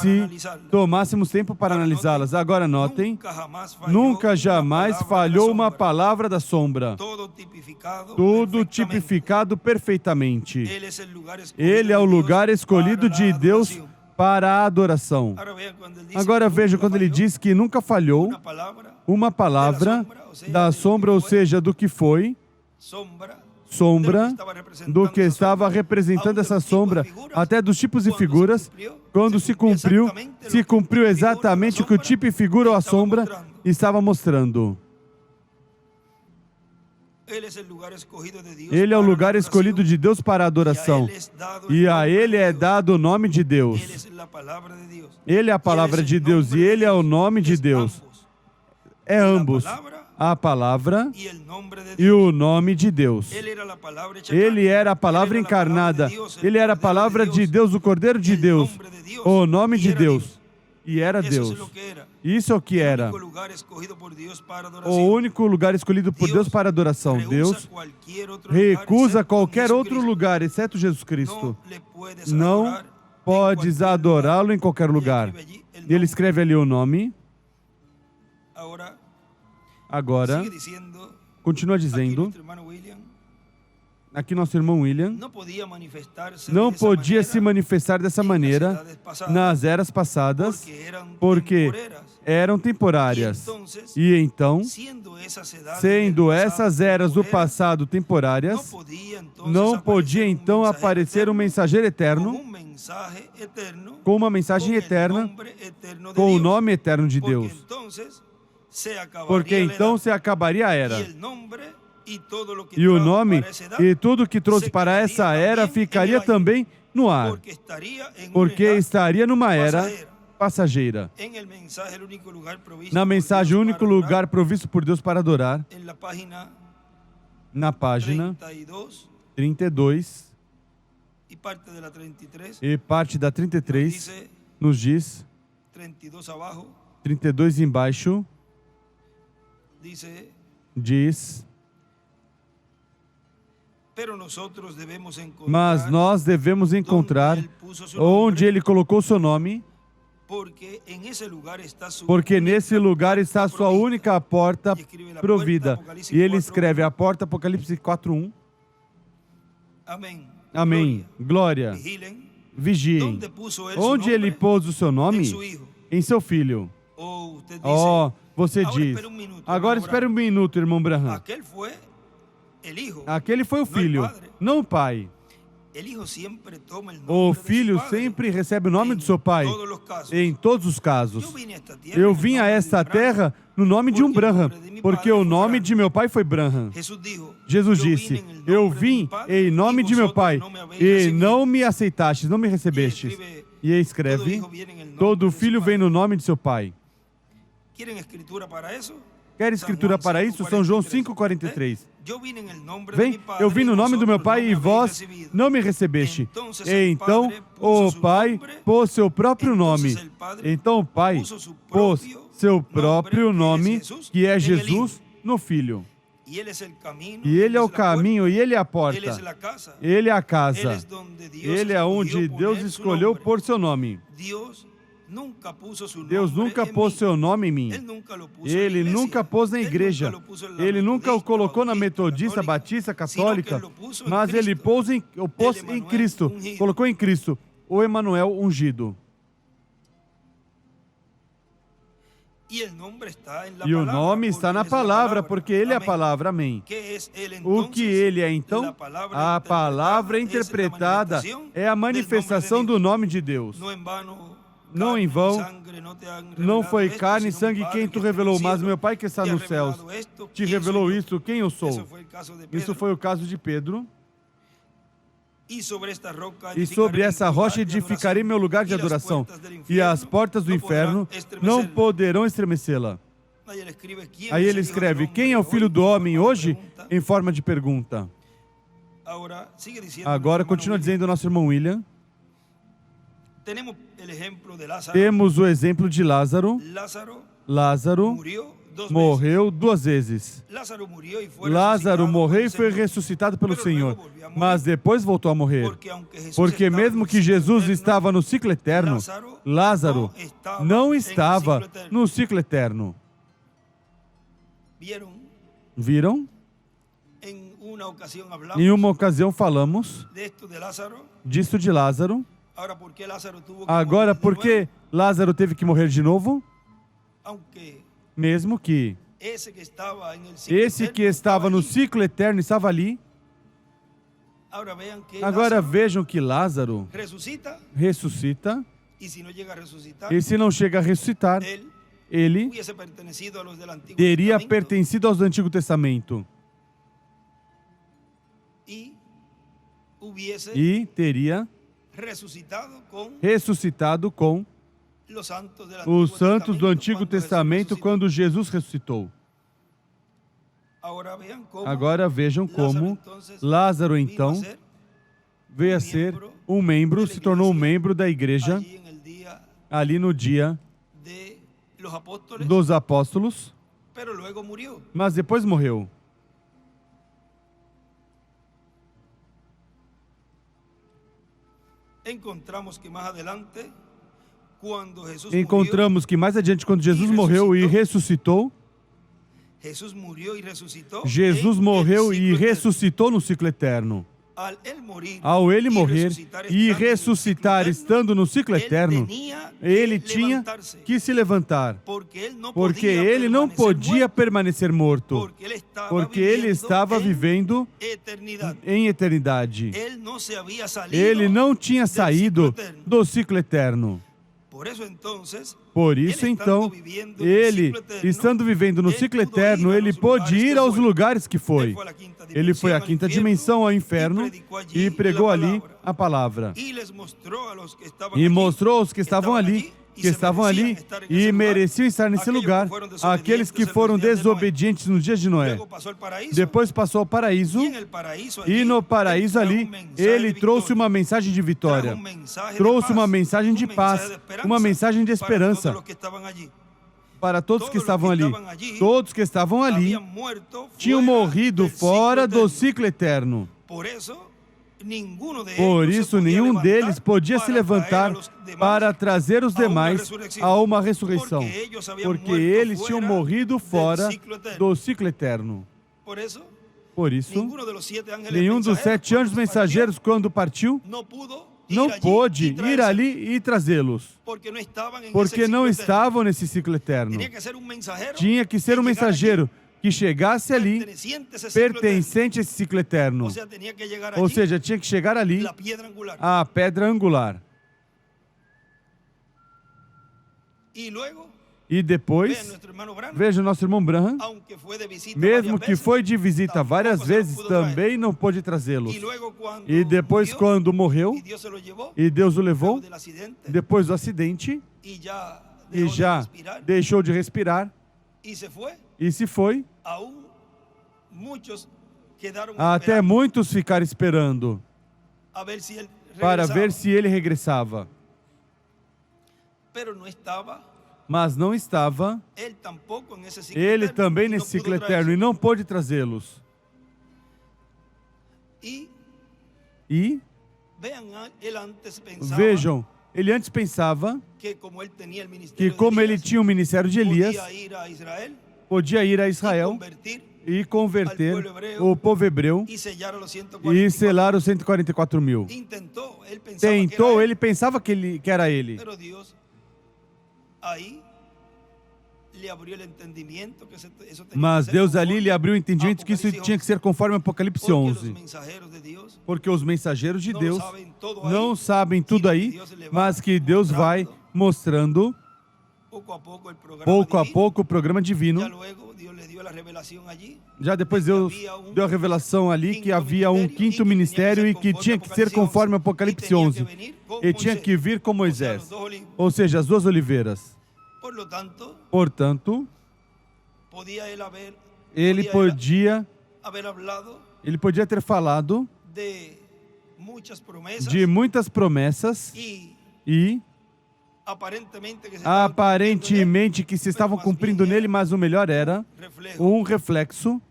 se tomássemos tempo para analisá-las. Agora notem, nunca jamais falhou uma palavra da sombra. Tudo tipificado perfeitamente. Ele é o lugar escolhido de Deus para a adoração. Agora veja quando ele diz que nunca falhou uma palavra da sombra, ou seja, do que foi, sombra, do que estava representando essa sombra, até dos tipos e figuras, quando se cumpriu exatamente o que o tipo e figura ou a sombra estava mostrando. Ele é o lugar escolhido de Deus para a adoração. E a Ele é dado o nome de Deus. Ele é a palavra de Deus e Ele é o nome de Deus. É ambos. A palavra e o nome de Deus. Ele era a palavra encarnada. Ele era a palavra de Deus, o Cordeiro de Deus. O nome de Deus. E era Deus. Isso é o que era. O único lugar escolhido por Deus para adoração. Deus recusa qualquer outro lugar, exceto Jesus Cristo. Não podes adorá-lo em qualquer lugar. Ele escreve ali o nome. Agora, continua dizendo, aqui nosso irmão William, não podia se manifestar dessa maneira nas eras passadas, porque eram temporárias. E então, sendo essas eras do passado temporárias, não podia então aparecer um mensageiro eterno com uma mensagem eterna, com o nome eterno de Deus. Porque então se acabaria a era. E o nome e tudo que trouxe para essa era ficaria também no ar, porque estaria numa era passageira. Na mensagem, o único lugar provisto por Deus para adorar, na página 32 e parte da 33, nos diz, 32 embaixo, diz: mas nós devemos encontrar onde Ele colocou seu nome, porque nesse lugar está a sua única porta provida. E ele escreve a porta, Apocalipse 4:1. Amém. Glória. Vigiem. Onde Ele pôs o seu nome? Em seu Filho. Oh, você diz. Agora espere um minuto, irmão Branham. Aquele foi o Filho, não o Pai. O filho sempre recebe o nome do seu pai, em todos os casos. Eu vim a esta terra no nome de um Branham, porque o nome de meu pai foi Branham. Jesus disse, eu vim em nome de meu pai, e não me aceitastes, não me recebestes. E escreve, todo filho vem no nome de seu pai. Quer escritura para isso? São João 5,43. Vem, eu vim no nome do meu pai e vós não me recebeste. Então o pai pôs seu próprio nome. Então o pai pôs seu próprio nome, que é Jesus, no filho. E ele é o caminho, e ele é a porta. Ele é a casa. Ele é onde Deus escolheu pôr seu nome. Deus nunca pôs seu nome em mim. Ele nunca pôs na igreja. Ele nunca o colocou na metodista, batista, católica, mas ele pôs em Cristo. Colocou em Cristo o Emanuel ungido. E o nome está na palavra, porque ele é a palavra, amém. O que ele é, então? A palavra interpretada é a manifestação do nome de Deus. Não em vão, não foi carne e sangue quem tu revelou, mas meu Pai que está nos céus te revelou isso, quem eu sou. Isso foi o caso de Pedro. E sobre essa rocha edificarei meu lugar de adoração, e as portas do inferno não poderão estremecê-la. Aí ele escreve, quem é o Filho do Homem hoje? Em forma de pergunta. Agora continua dizendo o nosso irmão William. Temos o exemplo de Lázaro. Lázaro morreu 2 vezes. Lázaro morreu e foi ressuscitado pelo Senhor, mas depois voltou a morrer. Porque mesmo que Jesus estava no ciclo eterno, Lázaro não estava no ciclo eterno. Viram? Em uma ocasião falamos disso de Lázaro. Agora, por que Lázaro teve que morrer de novo? Mesmo que esse que estava no ciclo eterno estava ali. Agora vejam que Lázaro ressuscita. E se não chega a ressuscitar, ele teria pertencido aos do Antigo Testamento. E teria ressuscitado com os santos do Antigo Testamento quando Jesus ressuscitou. Agora vejam como Lázaro, então, veio a ser um membro, se tornou um membro da igreja ali no dia dos apóstolos, mas depois morreu. Encontramos que mais adiante, quando Jesus morreu e ressuscitou, Jesus morreu e ressuscitou no ciclo eterno. Ao ele morrer e ressuscitar estando no ciclo eterno, ele tinha que se levantar, porque ele não podia permanecer morto, porque ele estava vivendo em eternidade. Ele não tinha saído do ciclo eterno. Por isso, então, ele, estando vivendo no ciclo eterno, ele pôde ir aos lugares que foi. Ele foi à quinta dimensão, ao inferno, e pregou ali a palavra. E mostrou aos que estavam ali, e mereciam estar nesse lugar, aqueles que foram desobedientes nos dias de Noé. Depois passou ao paraíso, e no paraíso ali, ele trouxe uma mensagem de vitória, trouxe uma mensagem de paz, uma mensagem de esperança para todos que estavam ali. Todos que estavam ali tinham morrido fora do ciclo eterno. Por isso, nenhum deles podia se levantar para trazer os demais a uma ressurreição, porque eles tinham morrido fora do ciclo eterno. Por isso, nenhum dos 7 anjos mensageiros, quando partiu, não pôde ir ali e trazê-los, porque não estavam nesse ciclo eterno. Tinha que ser um mensageiro que chegasse ali pertencente a esse ciclo eterno. Ou seja, tinha que chegar ali a pedra angular. E depois, veja o nosso irmão Branham, mesmo que foi de visita várias vezes, também não pôde trazê-los. E depois, quando morreu, e Deus o levou, depois do acidente, e já deixou de respirar, e se foi, até muitos ficaram esperando para ver se ele regressava. Mas não estava ele também nesse ciclo eterno e não pôde trazê-los. E vejam, ele antes pensava que como ele tinha o ministério de Elias, podia ir a Israel e converter o povo hebreu e selar os 144 mil. Tentou, ele pensava que era ele. Mas Deus ali lhe abriu o entendimento que isso tinha que ser conforme Apocalipse 11. Porque os mensageiros de Deus não sabem tudo aí, mas que Deus vai mostrando pouco a pouco o programa divino. Já depois Deus deu a revelação ali que havia um quinto ministério e que tinha que ser conforme Apocalipse 11. E tinha que vir com Moisés, ou seja, as duas oliveiras. Portanto, ele podia ter falado de muitas promessas e aparentemente que se estavam cumprindo nele, mas o melhor era um reflexo,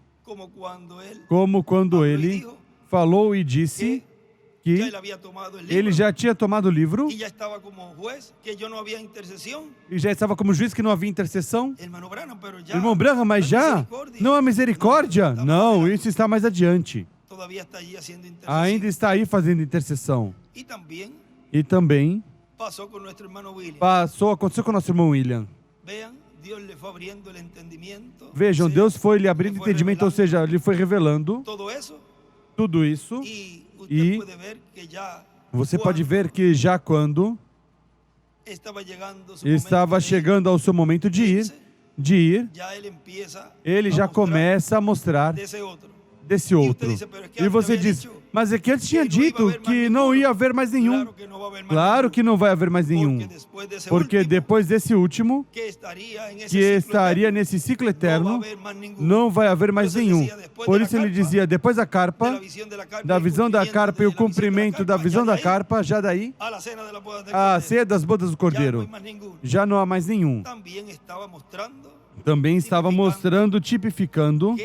como quando ele falou e disse que ele já tinha tomado o livro e já estava como juiz que não havia intercessão. Irmão Branham, mas já? Não há misericórdia? Não, isso está mais adiante. Ainda está aí fazendo intercessão. E também aconteceu com o nosso irmão William. Vejam, Deus foi lhe abrindo entendimento, ou seja, ele foi revelando tudo isso. E você pode ver que já quando estava chegando ao seu momento de ir, ele já começa a mostrar desse outro. E você diz, mas é que antes tinha dito que não ia haver mais nenhum. Claro que não vai haver mais nenhum. Porque depois desse último, que estaria nesse ciclo eterno, não vai haver mais nenhum. Por isso ele dizia, depois da carpa, da visão da carpa e o cumprimento da visão da carpa, já daí, a ceia das bodas do Cordeiro, já não há mais nenhum. Também estava mostrando, tipificando,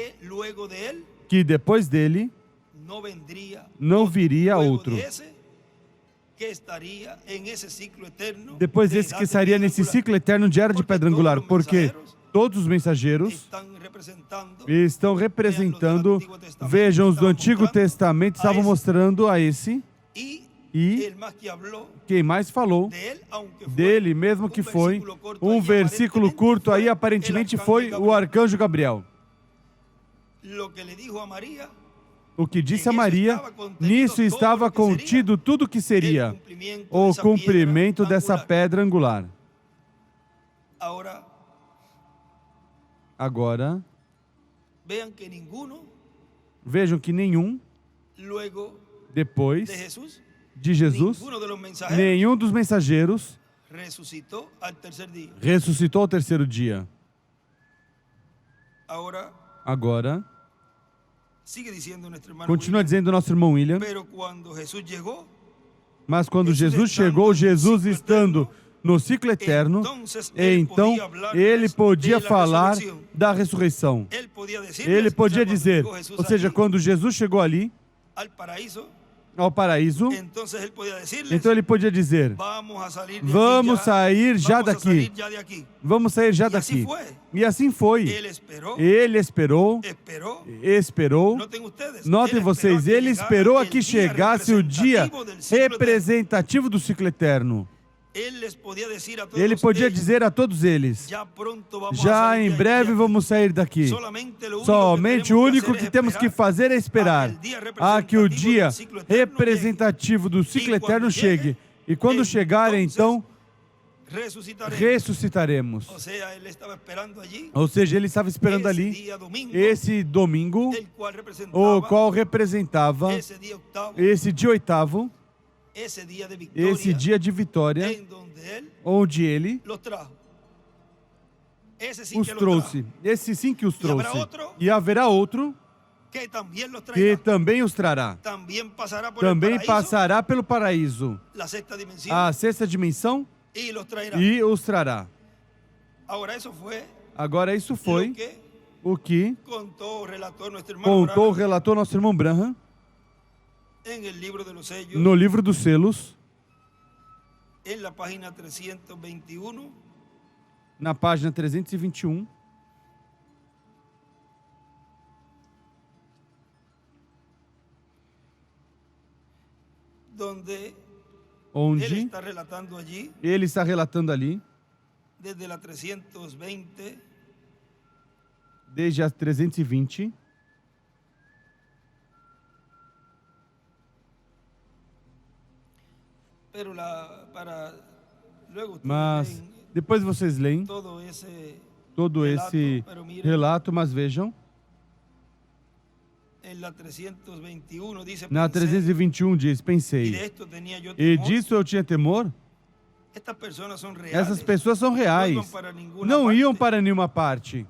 que depois dele não viria outro. Depois desse que estaria nesse ciclo eterno de era de pedra angular, porque todos os mensageiros estão representando, vejam, os do Antigo Testamento estavam mostrando a esse, e quem mais falou dele, mesmo que foi um versículo curto aí, aparentemente foi o arcanjo Gabriel. O que disse a Maria, nisso estava contido tudo o que seria o cumprimento dessa pedra angular. Agora, vejam que nenhum, depois de Jesus, nenhum dos mensageiros ressuscitou ao terceiro dia. Agora, continua dizendo o nosso irmão William, mas quando Jesus chegou, Jesus estando no ciclo eterno, então ele podia falar da ressurreição. Ele podia dizer, ou seja, quando Jesus chegou ali, ao paraíso, então ele podia dizer, vamos sair já daqui. Vamos sair já daqui. E assim foi. Ele esperou. Notem vocês, ele esperou a que chegasse o dia representativo do ciclo eterno. Ele podia dizer a todos eles: já em breve vamos sair daqui. Somente o único que temos que fazer é esperar a que o dia representativo do ciclo eterno chegue. E quando chegar, então, ressuscitaremos. Ou seja, ele estava esperando ali esse domingo, o qual representava esse dia oitavo, esse dia de vitória, onde ele os trouxe. Esse sim que os trouxe. E haverá outro que também os trará. Também passará pelo paraíso, a sexta dimensão, e os trará. Agora isso foi o que contou o relator nosso irmão Branham no livro dos selos, na página 321, onde ele está relatando ali, desde a 320, mas depois vocês leem todo esse relato, mas vejam, na 321 diz: pensei, e disso eu tinha temor. Essas pessoas são reais, não iam para nenhuma parte,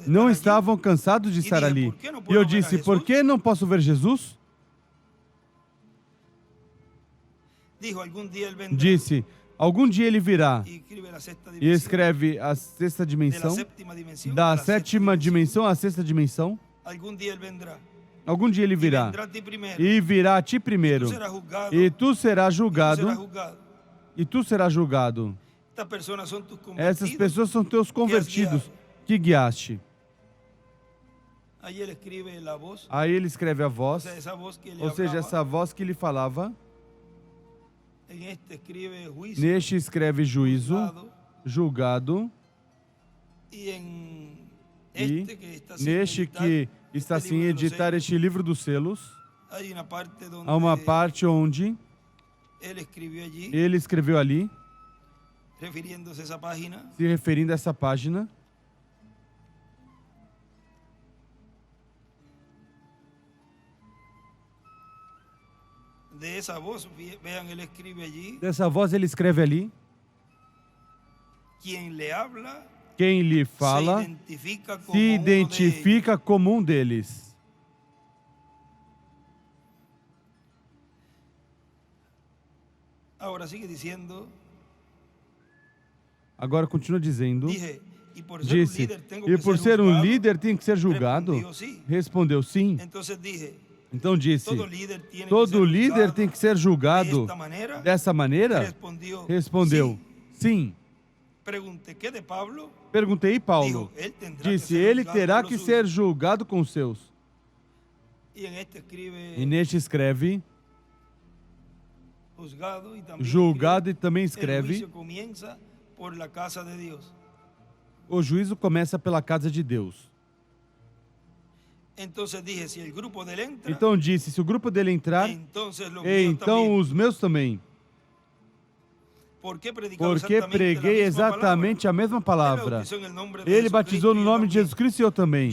não estavam cansados de estar ali. E eu disse: por que não posso ver Jesus? Disse: algum dia ele virá. E escreve a sexta dimensão, da sétima dimensão à sexta dimensão. Algum dia ele virá. E virá a ti primeiro. E tu serás julgado. E tu serás julgado. Essas pessoas são teus convertidos que guiaste. Aí ele escreve a voz, ou seja, essa voz que lhe falava. Neste escreve juízo, julgado. E neste que está assim, editar este livro dos selos, há uma parte onde ele escreveu ali, se referindo a essa página, dessa voz ele escreve ali, quem lhe fala se identifica como um deles. Agora continua dizendo, disse, e por ser um líder tem que ser julgado? Respondeu sim. Então disse, todo líder tem que ser julgado dessa maneira? Respondeu, sim. Perguntei, Paulo. Disse, ele terá que ser julgado com os seus. E neste escreve, julgado, e também escreve, o juízo começa pela casa de Deus. Então disse, se o grupo dele entrar, então os meus também. Porque preguei exatamente a mesma palavra. Ele batizou no nome de Jesus Cristo e eu também.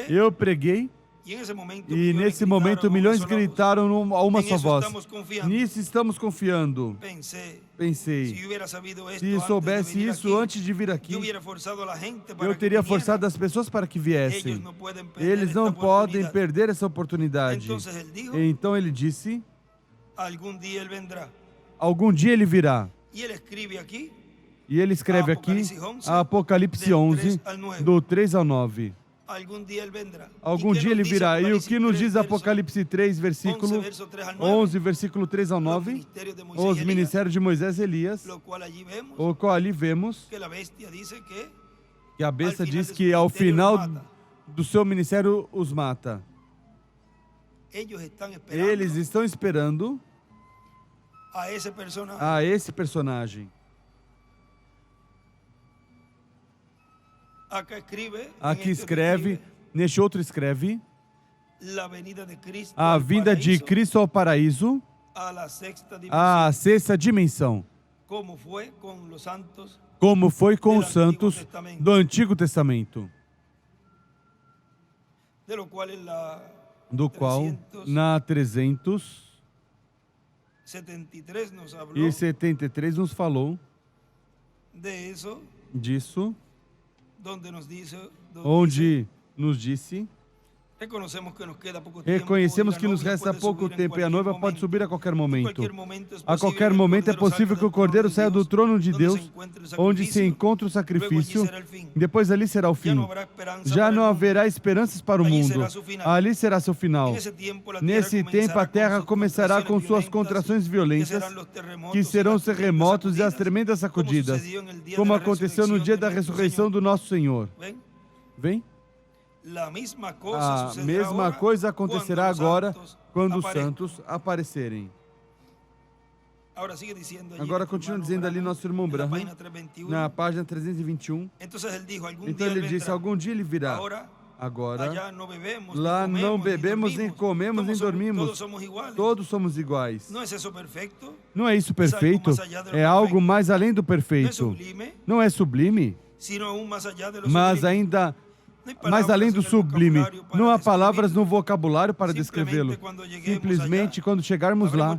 Eu preguei, e nesse momento milhões gritaram a uma só voz. Nisso estamos confiando. Pensei, se soubesse isso antes de vir aqui, eu teria forçado as pessoas para que viessem. Eles não podem perder essa oportunidade. Então ele disse, algum dia ele virá. E ele escreve aqui, Apocalipse 11, do 3 ao 9. Algum dia ele virá. E o que nos diz Apocalipse 3, versículo 11, versículo 3 ao 9? Os ministérios de Moisés e Elias, o qual ali vemos que a besta diz que ao final do seu ministério os mata. Eles estão esperando a esse personagem. Aqui escreve, neste outro escreve, a vinda de Cristo ao paraíso, à sexta dimensão, como foi com os santos do Antigo Testamento, do qual na 373 nos falou disso, onde nos disse: reconhecemos que nos resta pouco tempo e a noiva pode subir a qualquer momento. A qualquer momento é possível que o Cordeiro saia do trono de Deus, onde se encontra o sacrifício, e depois ali será o fim. Já não haverá esperanças para o mundo. Ali será seu final. Nesse tempo a terra começará com suas contrações violentas, que serão os terremotos e as tremendas sacudidas, como aconteceu no dia da ressurreição do nosso Senhor. Vem? A mesma coisa acontecerá agora quando os santos aparecerem. Agora continua dizendo ali nosso irmão Branham, na página 321. Então ele disse: algum dia ele virá. Agora, lá não bebemos, nem comemos, nem dormimos. Todos somos iguais. Não é isso perfeito? É algo mais além do perfeito. Não é sublime? Mas ainda mais além do sublime, não há palavras no vocabulário para descrevê-lo. Simplesmente, quando chegarmos lá,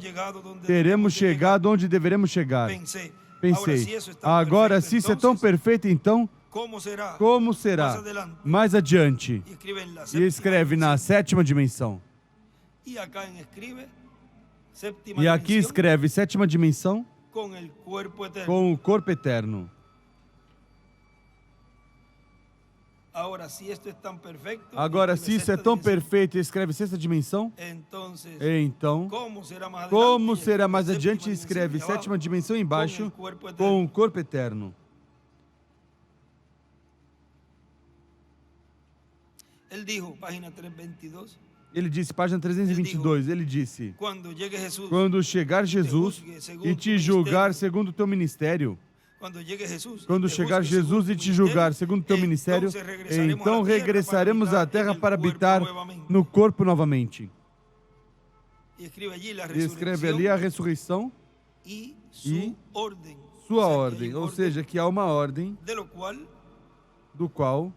teremos chegado onde deveremos chegar. Pensei, agora, se isso é tão perfeito, então, como será mais adiante? E escreve na sétima dimensão. E aqui escreve sétima dimensão com o corpo eterno. Agora, se isso é tão perfeito e escreve sexta dimensão, então, como será mais adiante? Escreve sétima dimensão embaixo, com o corpo eterno. Ele disse, página 322, ele disse: quando chegar Jesus e te julgar segundo o teu ministério, quando chegar Jesus e te julgar segundo o teu ministério, então regressaremos à terra para habitar no corpo novamente. E escreve ali a ressurreição e sua ordem, ou seja, que há uma ordem do qual,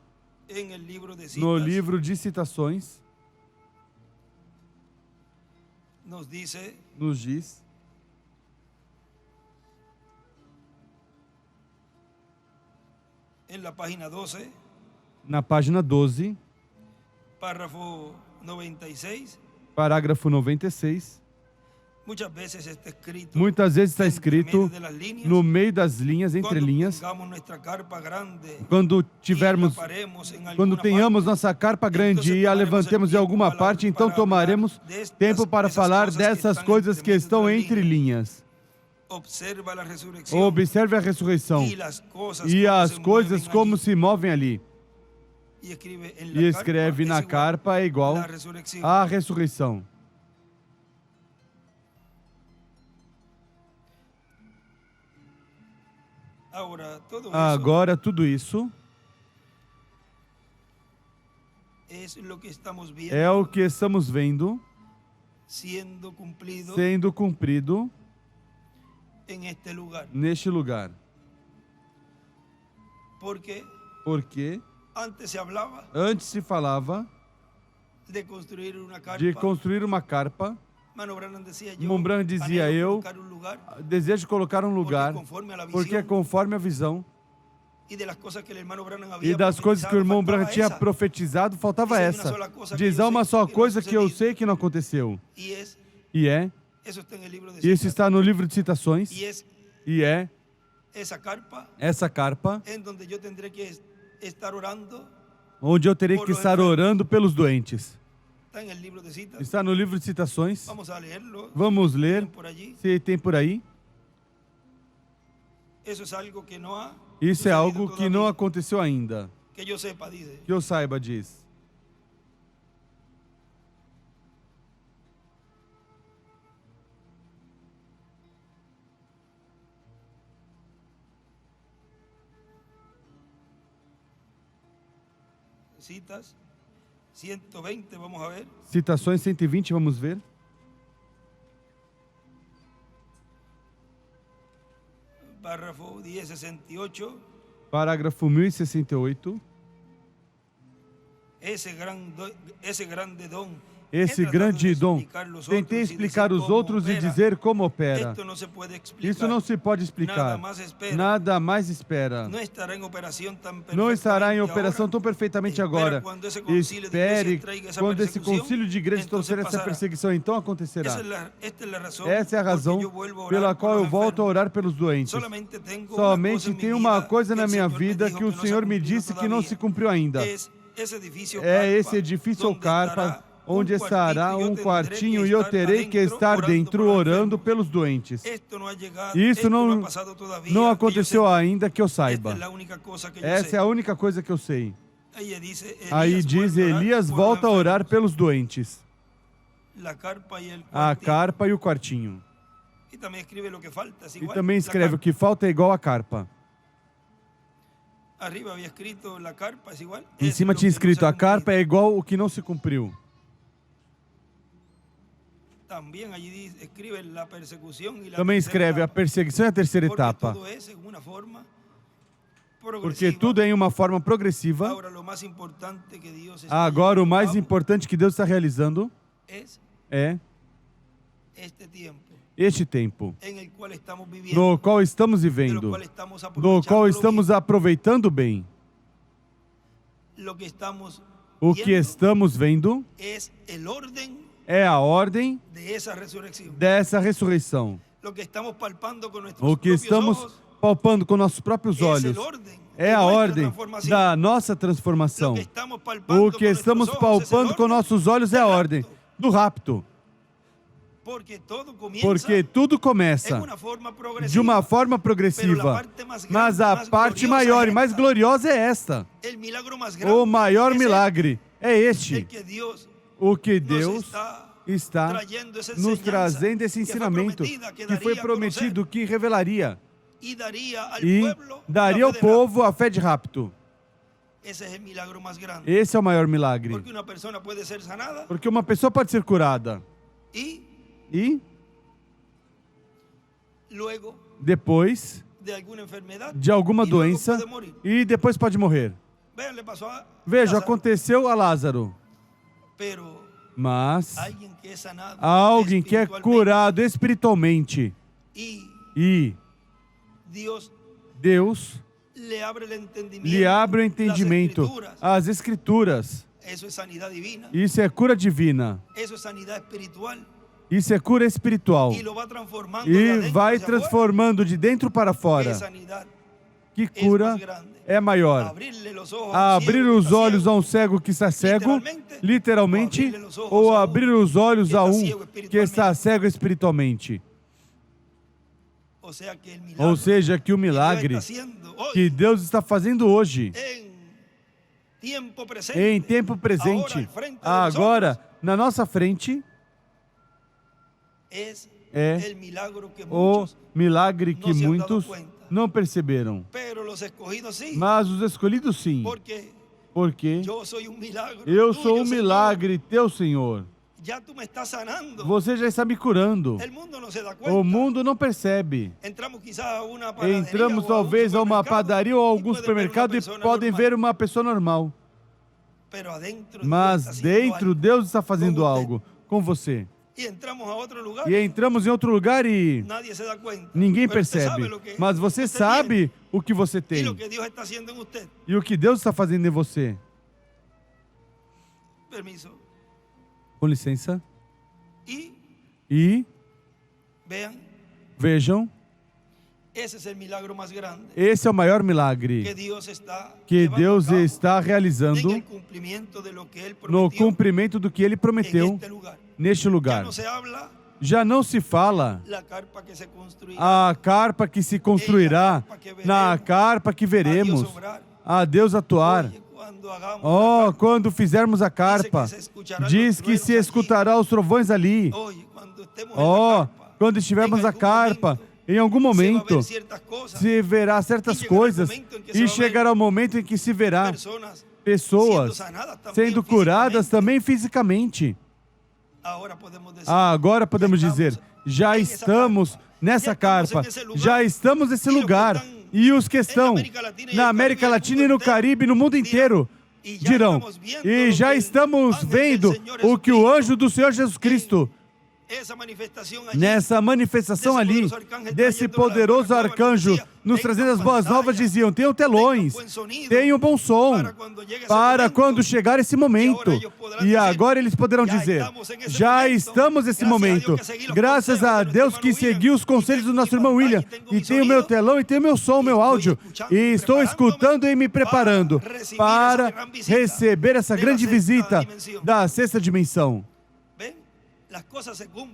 no livro de citações, nos diz na página 12, parágrafo 96, muitas vezes está escrito no meio das linhas, entre linhas, quando tenhamos nossa carpa grande e a levantemos em alguma parte, então tomaremos tempo para falar dessas coisas que estão entre linhas. Observe a ressurreição e as coisas como se movem ali. E escreve na carpa é igual à ressurreição. Agora, tudo isso é o que estamos vendo sendo cumprido neste lugar. Porque antes se falava de construir uma carpa. Irmão Branham dizia, eu desejo colocar um lugar, porque é conforme a visão. E das coisas que o irmão Branham tinha profetizado, faltava essa. Diz, há uma só coisa que eu sei que não aconteceu. E é, isso está no livro de citações, e é essa carpa onde eu terei que estar orando pelos doentes. Está no livro de citações. Vamos ler, se tem por aí. Isso é algo que não aconteceu ainda. Que eu saiba, diz. Citas 120, vamos a ver. Citações 120, vamos ver. Párrafo 1068. Parágrafo 1068. Esse grande dom. Esse grande dom. Tentei explicar os outros e dizer como opera. Isso não se pode explicar. Nada mais espera. Não estará em operação tão perfeitamente agora. Espere quando esse concílio de igrejas trouxer essa perseguição, então acontecerá. Essa é a razão pela qual eu volto a orar pelos doentes. Somente tem uma coisa na minha vida que o Senhor me disse que não se cumpriu ainda. É esse edifício ou carpa onde estará um quartinho e eu terei que estar dentro orando pelos doentes. Isso não aconteceu ainda que eu saiba. Essa é a única coisa que eu sei. Aí diz, Elias volta a orar pelos doentes. A carpa e o quartinho. E também escreve o que falta é igual a carpa. Em cima tinha escrito, a carpa é igual o que não se cumpriu. Também escreve a perseguição e a terceira etapa. Porque tudo é em uma forma progressiva. Agora, o mais importante que Deus está realizando é este tempo, no qual estamos vivendo, no qual estamos aproveitando bem. O que estamos vendo é a ordem dessa ressurreição. O que estamos palpando com nossos próprios olhos é a ordem da nossa transformação. O que estamos palpando com nossos olhos é a ordem do rapto. Porque tudo começa de uma forma progressiva, mas a parte maior e mais gloriosa é esta. O maior milagre é este. O que Deus está nos trazendo esse ensinamento que foi prometido, que revelaria e daria ao povo a fé de rapto. Esse é o maior milagre. Porque uma pessoa pode ser curada e depois de alguma doença e depois pode morrer. Veja, aconteceu a Lázaro. Mas alguém que é curado espiritualmente e Deus lhe abre o entendimento às Escrituras. Isso é cura divina. Isso é cura espiritual. E vai transformando de dentro para fora. Que cura é maior? Abrir os olhos a um cego que está cego, literalmente, ou abrir os olhos a um que está cego espiritualmente? Ou seja, que o milagre que Deus está fazendo hoje, em tempo presente, agora, na nossa frente, é o milagre que muitos não perceberam. Mas os escolhidos sim. Porque eu sou um milagre teu, Senhor. Você já está me curando. O mundo não percebe. Entramos talvez a uma padaria ou a algum supermercado e podem ver uma pessoa normal. Mas dentro Deus está fazendo algo com você. E entramos em outro lugar e ninguém percebe. Mas você sabe o que você tem. E o que Deus está fazendo em você. Com licença. E vejam. Esse é o maior milagre que Deus está realizando no cumprimento do que Ele prometeu neste lugar. Já não se fala a carpa que se construirá, na carpa que veremos a Deus atuar. Oh, quando fizermos a carpa, diz que se escutará os trovões ali. Oh, quando estivermos a carpa, em algum momento se verá certas coisas e chegará o momento em que se verá pessoas sendo curadas também fisicamente. Agora podemos dizer, já estamos nessa carpa, já estamos nesse lugar. E os que estão na América Latina e no Caribe, no mundo inteiro, dirão, e já estamos vendo o que o anjo do Senhor Jesus Cristo, nessa manifestação ali, desse poderoso arcanjo, nos trazendo as boas novas, diziam, tenham telões, tenham bom som, para quando chegar esse momento. E agora eles poderão dizer, já estamos nesse momento, graças a Deus que seguiu os conselhos do nosso irmão William, e tenho meu telão, e tenho meu som, meu áudio, e estou escutando e me preparando para receber essa grande visita da sexta dimensão.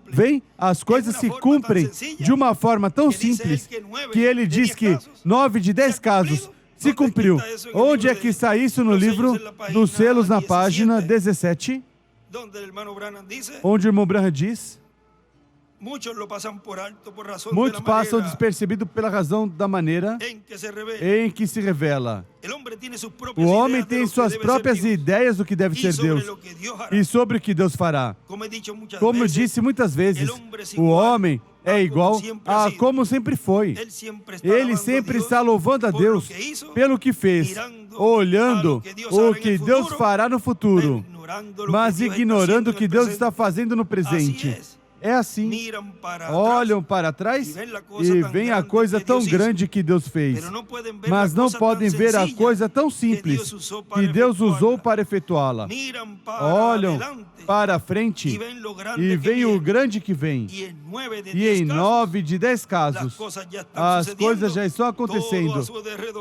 Vem, as coisas se cumprem de uma forma tão simples que ele diz que 9 de 10 casos se cumpriu. Onde é que está isso no livro dos selos, na página 17? Onde o irmão Branham diz, muitos passam despercebidos pela razão da maneira em que se revela. O homem tem suas próprias ideias do que deve ser Deus e sobre o que Deus fará. Como eu disse muitas vezes, o homem é igual a como sempre foi. Ele sempre está louvando a Deus pelo que fez, olhando o que Deus fará no futuro, mas ignorando o que Deus está fazendo no presente. É assim, olham para trás e veem a coisa tão grande que Deus fez, mas não podem ver a coisa tão simples que Deus usou para efetuá-la. Olham para frente e veem o grande que vem. E em 9 de 10 casos, as coisas já estão acontecendo,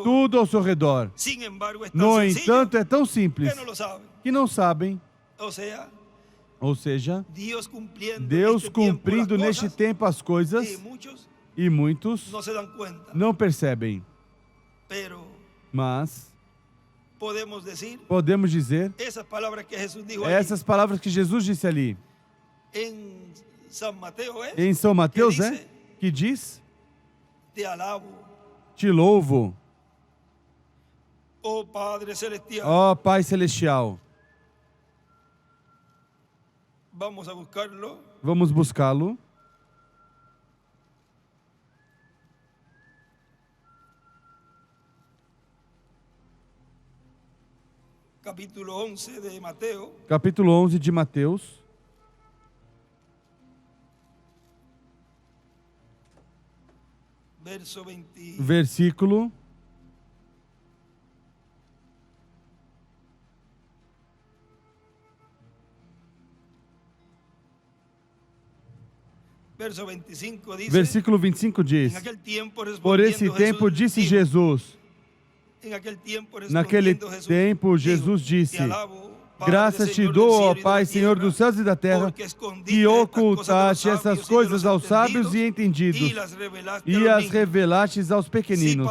tudo ao seu redor. No entanto, é tão simples que não sabem. Ou seja, Deus cumprindo neste tempo as coisas e muitos não percebem. Mas podemos dizer essas palavras que Jesus disse ali. Em São Mateus, que diz, te louvo, ó Pai Celestial. Vamos buscá-lo. Capítulo 11 de Mateus. Versículo 25 diz, por esse tempo disse Jesus, naquele tempo Jesus disse, graças te dou, ó Pai, Senhor dos céus e da terra, que ocultaste essas coisas aos sábios e entendidos, e as revelastes aos pequeninos.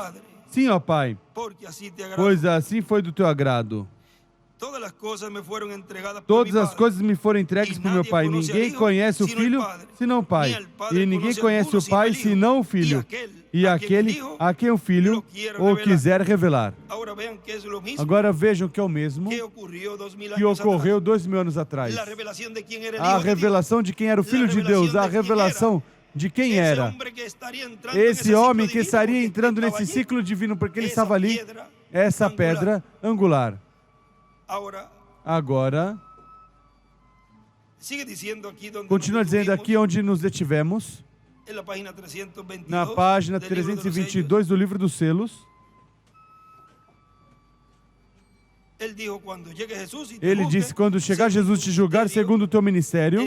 Sim, ó Pai, pois assim foi do teu agrado. Todas as coisas me foram entregues por meu Pai. Ninguém conhece o Filho senão o Pai. E ninguém conhece o Pai senão o Filho. E aquele a quem o Filho o quiser revelar. Agora vejam que é o mesmo que ocorreu 2000 anos atrás. A revelação de quem era o Filho de Deus, a revelação de quem era. Esse homem que estaria entrando nesse ciclo divino, porque ele estava ali, essa pedra angular. Agora, continua dizendo aqui onde nos detivemos, na página 322 do livro dos selos. Ele disse, quando chegar Jesus te julgar segundo o teu ministério,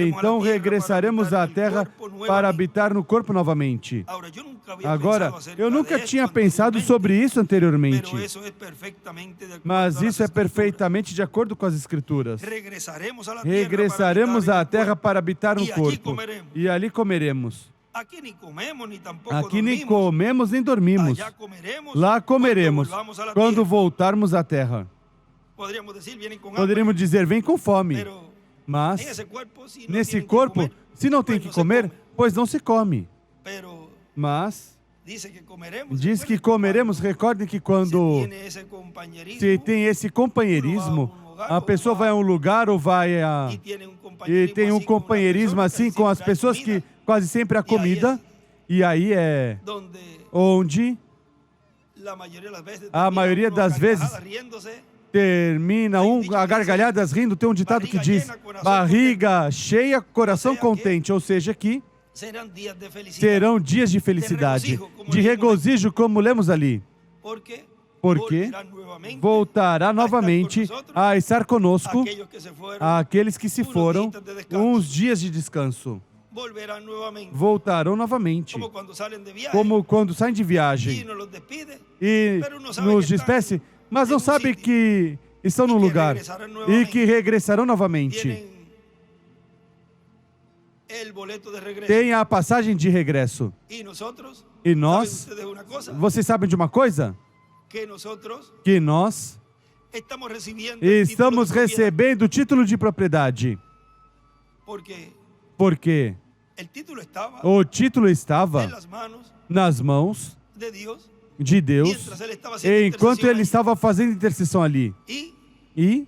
então regressaremos à terra para habitar no corpo novamente. Agora, eu nunca tinha pensado sobre isso anteriormente, mas isso é perfeitamente de acordo com as Escrituras. Regressaremos à terra para habitar no corpo, e ali comeremos. Aqui nem comemos nem dormimos. Lá comeremos quando voltarmos à terra. Poderíamos dizer, vem com fome. Mas, nesse corpo, se não tem que comer, pois não se come. Mas, dice que comeremos. Diz que Recuerden comeremos. cuando Recordem que se quando tiene ese compañerismo, se tem esse companheirismo, a pessoa vai a um lugar ou vai a... y tiene un E tem um así con una companheirismo persona, assim casi com as siempre hay pessoas que comida, quase sempre há comida. E aí é donde onde la mayoría de las veces a maioria termina uno das vezes carcajadas riéndose, termina a gargalhadas rindo. Tem um ditado que diz barriga cheia, coração contente. Ou seja, que serán días de felicidad. serão dias de felicidade, de regozijo, como lemos ali. Porque Porque volverán nuevamente voltará novamente a estar conosco aquellos que se fueron, aqueles que se foram uns dias de descanso. volverán nuevamente, Voltarão novamente, como cuando salen de viaje como quando saem de y viagem nos los despide, e pero não sabe nos que estão despece, mas não em sabe sítio que estão num que lugar regressarão e novamente. que regressarão novamente. tienen el boleto de regreso. Tem a passagem de regresso. Y nosotros, E ¿saben nós, ustedes una cosa? vocês sabem de uma coisa? Que nosotros Que nós estamos recibiendo el título estamos de propiedad, recebendo o título de propriedade. porque Porque el título estaba o título en estava las manos nas mãos de Dios de Deus mientras él estaba haciendo enquanto intercesión ele ahí. estava fazendo intercessão ali. E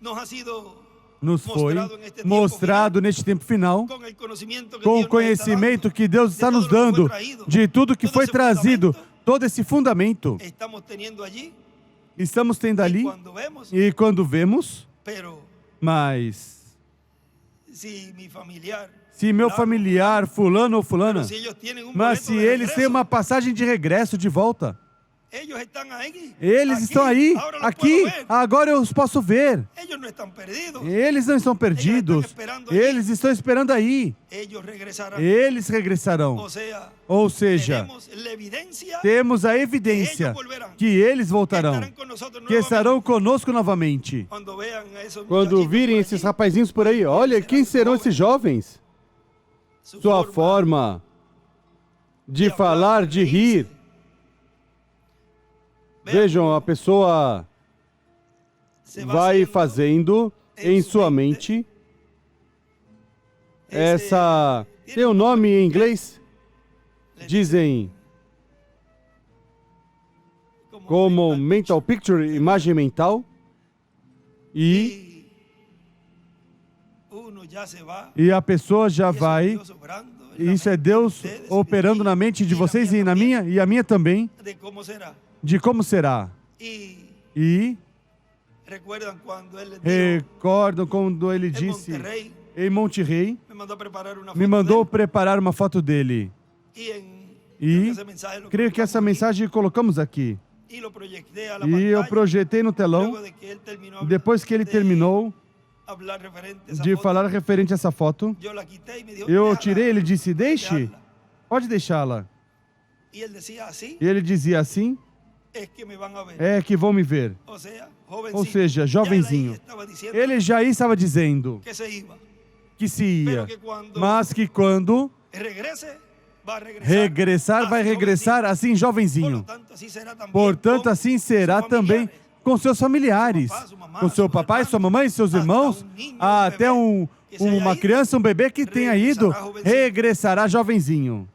Nos ha sido nos foi mostrado en este tiempo mostrado neste tempo final, con el conocimiento que com Dios o nos está conhecimento dando, que Deus de está todo nos lo que foi dando, traído, de tudo que todo foi esse trazido, fundamento. todo esse fundamento. Estamos teniendo allí Estamos tendo y ali, cuando vemos, e quando vemos, pero mas si mi familiar, se meu fulano, familiar, fulano ou fulana, pero si ellos tienen un mas boleto se de eles têm regreso, uma passagem de regresso de volta, ellos están ahí, eles aquí, estão aí, ahora los aqui, puedo ver. agora eu os posso ver. Ellos no están perdidos, Eles não estão perdidos, eles estão esperando aí, ellos regresarán. eles regressarão. O sea, Ou seja, tenemos la evidencia temos a evidência que eles voltarão, estarán con nosotros que estarão conosco novamente. Cuando vean a esos Quando muchachitos virem por esses allí, rapazinhos por aí, olha, quem serão esses jovens? su Sua forma de falar, de rir. Vejam, a pessoa se vai haciendo fazendo em sua mente essa... Tem um nome em inglês? Dizem como mental picture, imagem mental. E uno ya se va, E a pessoa já y eso es vai, Dios obrando en la isso é mente de Deus ustedes, operando de na mí, mente de y la vocês mía e na también, minha, e a minha também, de cómo será. de como será. Y E recuerdan cuando él les dijo, recordam quando ele en disse Monterrey, em Monterrey, me mandó a preparar una me foto mandou de preparar uma foto dele. él, E ese mensaje lo creio que essa colocamos mensagem colocamos aqui. aquí, y lo proyecté a la E eu pantalla, projetei no telão, luego de que él terminó depois que ele de terminou hablar referente a esa de foto, falar referente a essa foto, yo la quité y me dijo, eu "Déjala". tirei, ele disse, deixe, Dejarla. pode deixá-la. Y él decía así, E ele dizia assim, es que me van a ver. é que vão me ver. O sea, jovencito. Ou seja, Ya él ahí jovenzinho. estaba diciendo Ele já estava dizendo que se iba, que se pero ia, que cuando mas que quando regrese, va a regresar. regressar, vai así regressar jovencito. assim jovenzinho. Portanto, assim será também Portanto, com assim será seus também familiares. com seus familiares, com seu papai, sua mamãe, seus irmãos, até uma criança, um bebê que tenha ido, regressará jovenzinho.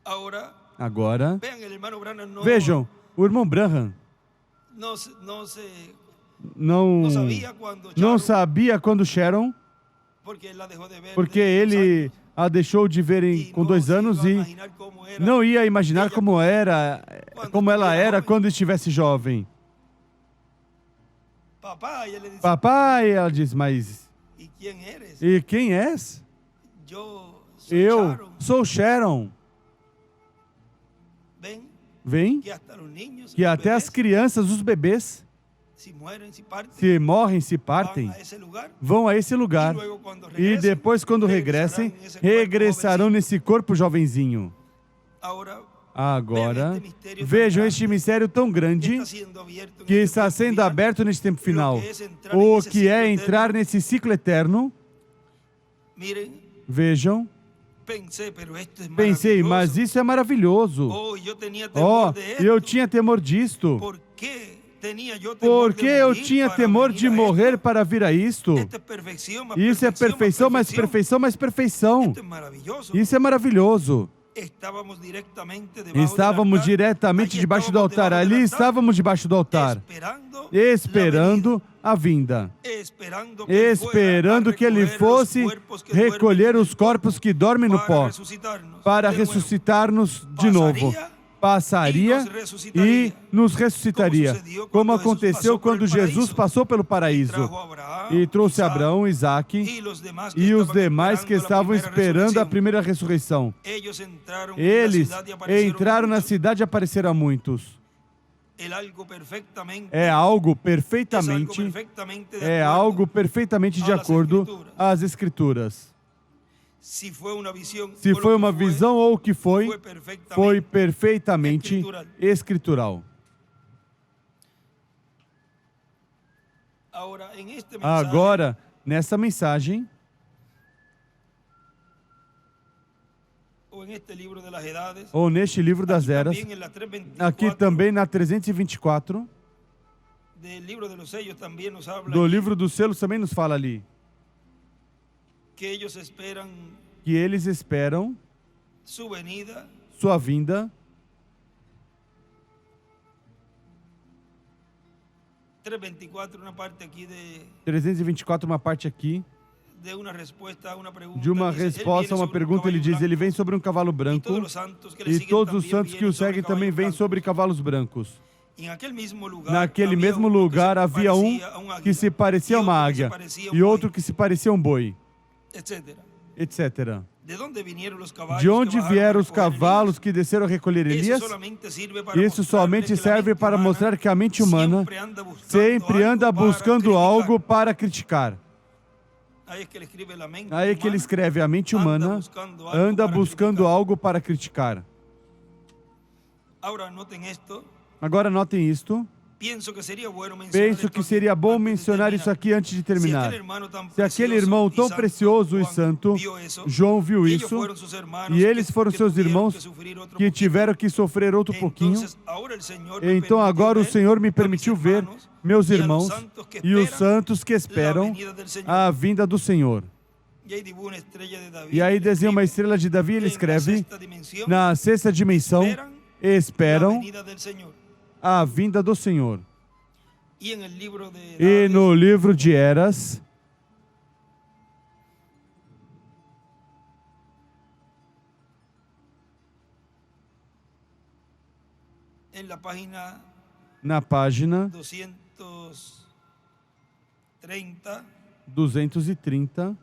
Agora, Agora, vean, el hermano Branham no, vejam, o irmão Branham no não sabía cuando não Sharon, sabia quando Sharon, porque él la dejó de ver porque de 2 ele anos, a deixou de ver y com no 2 se anos iba a e imaginar cómo era não ia imaginar ella como era, como ela era jovem. quando estivesse jovem. papá, y él le dice, Papai, ela diz, mas ¿y quién eres? e quem és? Yo soy Eu Sharon. sou Sharon. Ven, Vem que hasta los niños, que los até as bebés, crianças, os bebês, si mueren, si parten, se morrem, se van partem, a ese lugar, vão a esse y lugar. luego cuando E regresen, depois, quando regressem, regresarán en ese cuerpo regressarão jovencito. nesse corpo jovenzinho. Ahora, Agora, vean este mistério tão vejam grande este mistério tão que grande está sendo abierto en que este está tiempo sendo final, aberto neste tempo final. lo que es entrar en O ese que ciclo é eterno. entrar nesse ciclo eterno. Miren, Vejam, pensé, pero esto es pensei, mas maravilloso. isso é maravilhoso. Oh, yo tenía temor Ó, de esto. eu tinha temor disto. ¿Por qué tenía yo temor Porque de eu morir tinha para temor venir de a morrer esto? para vir a isto. Esto es perfección, más Isso é perfeição, mais perfeição, mais perfeição. Esto es maravilloso. Isso é maravilhoso. Estávamos diretamente debaixo do altar. Ali estávamos debaixo do altar, esperando a vinda, esperando que ele fosse recolher os corpos que dormem no pó, para ressuscitar-nos de novo. Passaria e nos ressuscitaria, como aconteceu quando Jesus passou pelo paraíso e trouxe Abraão, Isaque e os demais que estavam esperando a primeira ressurreição. Eles entraram na cidade e apareceram a muitos. É algo perfeitamente de acordo às Escrituras. Se foi uma visão ou o que foi perfeitamente escritural. Agora, nessa mensagem, ou neste livro das eras, aqui também na 324, do livro dos selos também nos fala ali, que eles esperam sua vinda. 324, uma parte aqui, de uma resposta a uma pergunta, ele diz, ele vem sobre um cavalo branco, e todos os santos que o seguem também vêm sobre cavalos brancos. Naquele mesmo lugar havia um que se parecia a uma águia, e outro que se parecia a um boi, etc. De onde vieram os cavalos que desceram a recolher Elias? Isso somente serve para mostrar que a mente humana sempre anda buscando algo para criticar. Aí que ele escreve, a mente humana anda buscando algo para criticar. Agora notem isto. Penso que seria bom mencionar isso aqui antes de terminar. Se aquele irmão tão precioso e santo, João viu isso, e eles foram seus irmãos que tiveram que sofrer outro pouquinho, então agora o Senhor me permitiu ver meus irmãos e os santos que esperam a vinda do Senhor. E aí desenha uma estrela de Davi, ele escreve, na sexta dimensão, esperam a vinda do Senhor. E no livro de Eras, na página 230,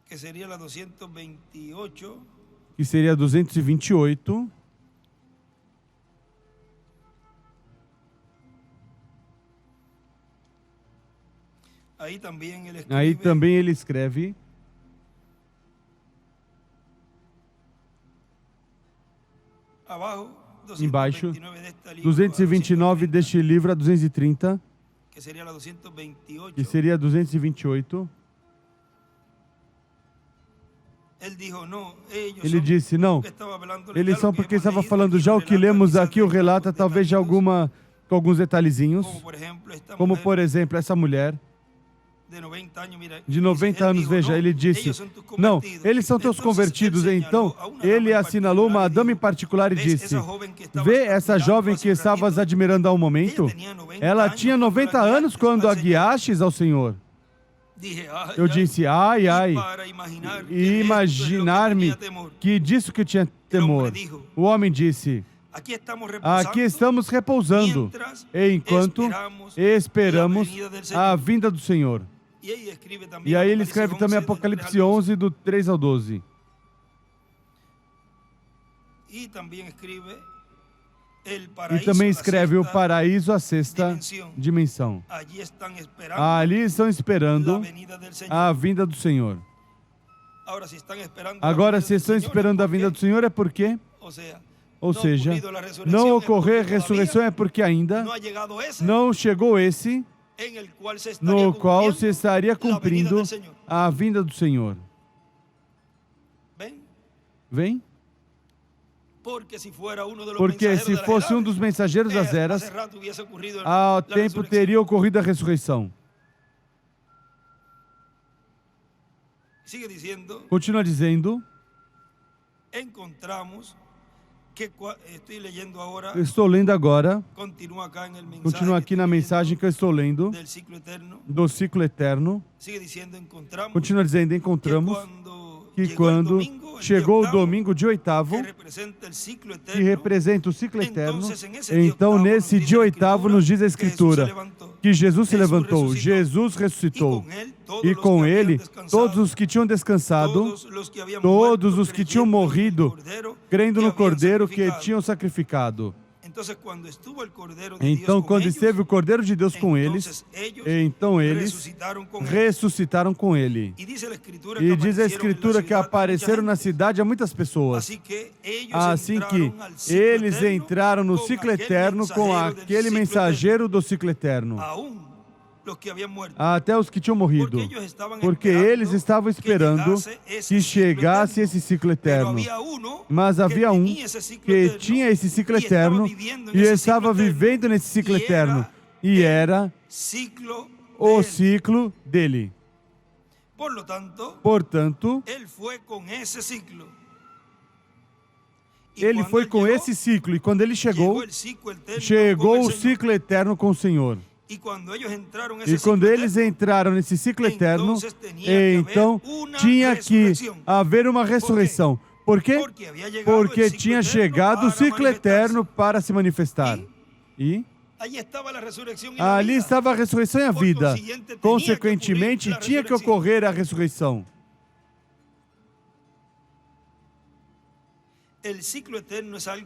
que seria a 228, que seria 228, aí também ele escreve, embaixo, 229 deste livro a 230, que seria 228, ele disse, não, eles são porque estava falando já o que lemos aqui, o relata talvez de com alguns detalhezinhos, como por exemplo essa mulher de 90 anos, veja, ele disse, não, eles são teus convertidos. Então ele assinalou uma dama em particular e disse, vê essa jovem que estavas admirando há um momento, ela tinha 90 anos quando a guiastes ao Senhor. Eu disse, ai, e imaginar-me que disso que eu tinha temor. O homem disse, aqui estamos repousando, enquanto esperamos a vinda do Senhor. E aí ele escreve também Apocalipse 11, do 3 ao 12. E também escreve o paraíso, a sexta dimensão. Ali estão esperando a vinda do Senhor. Agora, se estão esperando a vinda do Senhor, é porque, ou seja, não ocorrer ressurreição é porque ainda não chegou esse no qual se estaria cumprindo a vinda do Senhor. Vem? Porque se fosse um dos mensageiros das eras, há tempo teria ocorrido a ressurreição. sigue diciendo, Continua dizendo, encontramos que estoy leyendo ahora, eu estou lendo agora, continúa acá en el mensaje continua que aqui estoy na leyendo mensagem que eu estou lendo, del ciclo eterno, do ciclo eterno. sigue diciendo, encontramos Continua dizendo, encontramos que que quando chegou o domingo, dia oitavo, que representa el ciclo que eterno, representa o ciclo eterno, entonces, en ese dia então octavo, nesse nos dice dia la oitavo nos diz a Escritura que Jesus se levantou, Jesus ressuscitou, e com ele todos os que tinham descansado, todos os que tinham morrido, crendo no Cordeiro que tinham sacrificado. Então, quando esteve o Cordeiro de Deus com eles, então eles ressuscitaram com ele. E diz a Escritura que apareceram na cidade a muitas pessoas. Assim que eles entraram no ciclo eterno com aquele mensageiro do ciclo eterno. Até os que tinham morrido. Porque eles estavam esperando que chegasse esse ciclo eterno. Mas havia um que tinha esse ciclo eterno e estava vivendo nesse ciclo eterno. E era o ciclo dele. Portanto, ele foi com esse ciclo. E quando ele chegou, chegou o ciclo eterno com o Senhor. E quando eles entraram nesse ciclo eterno, então tinha que haver uma ressurreição. Por quê? Porque tinha chegado o ciclo eterno para se manifestar. E ali estava a ressurreição e a vida. Consequentemente, tinha que ocorrer a ressurreição.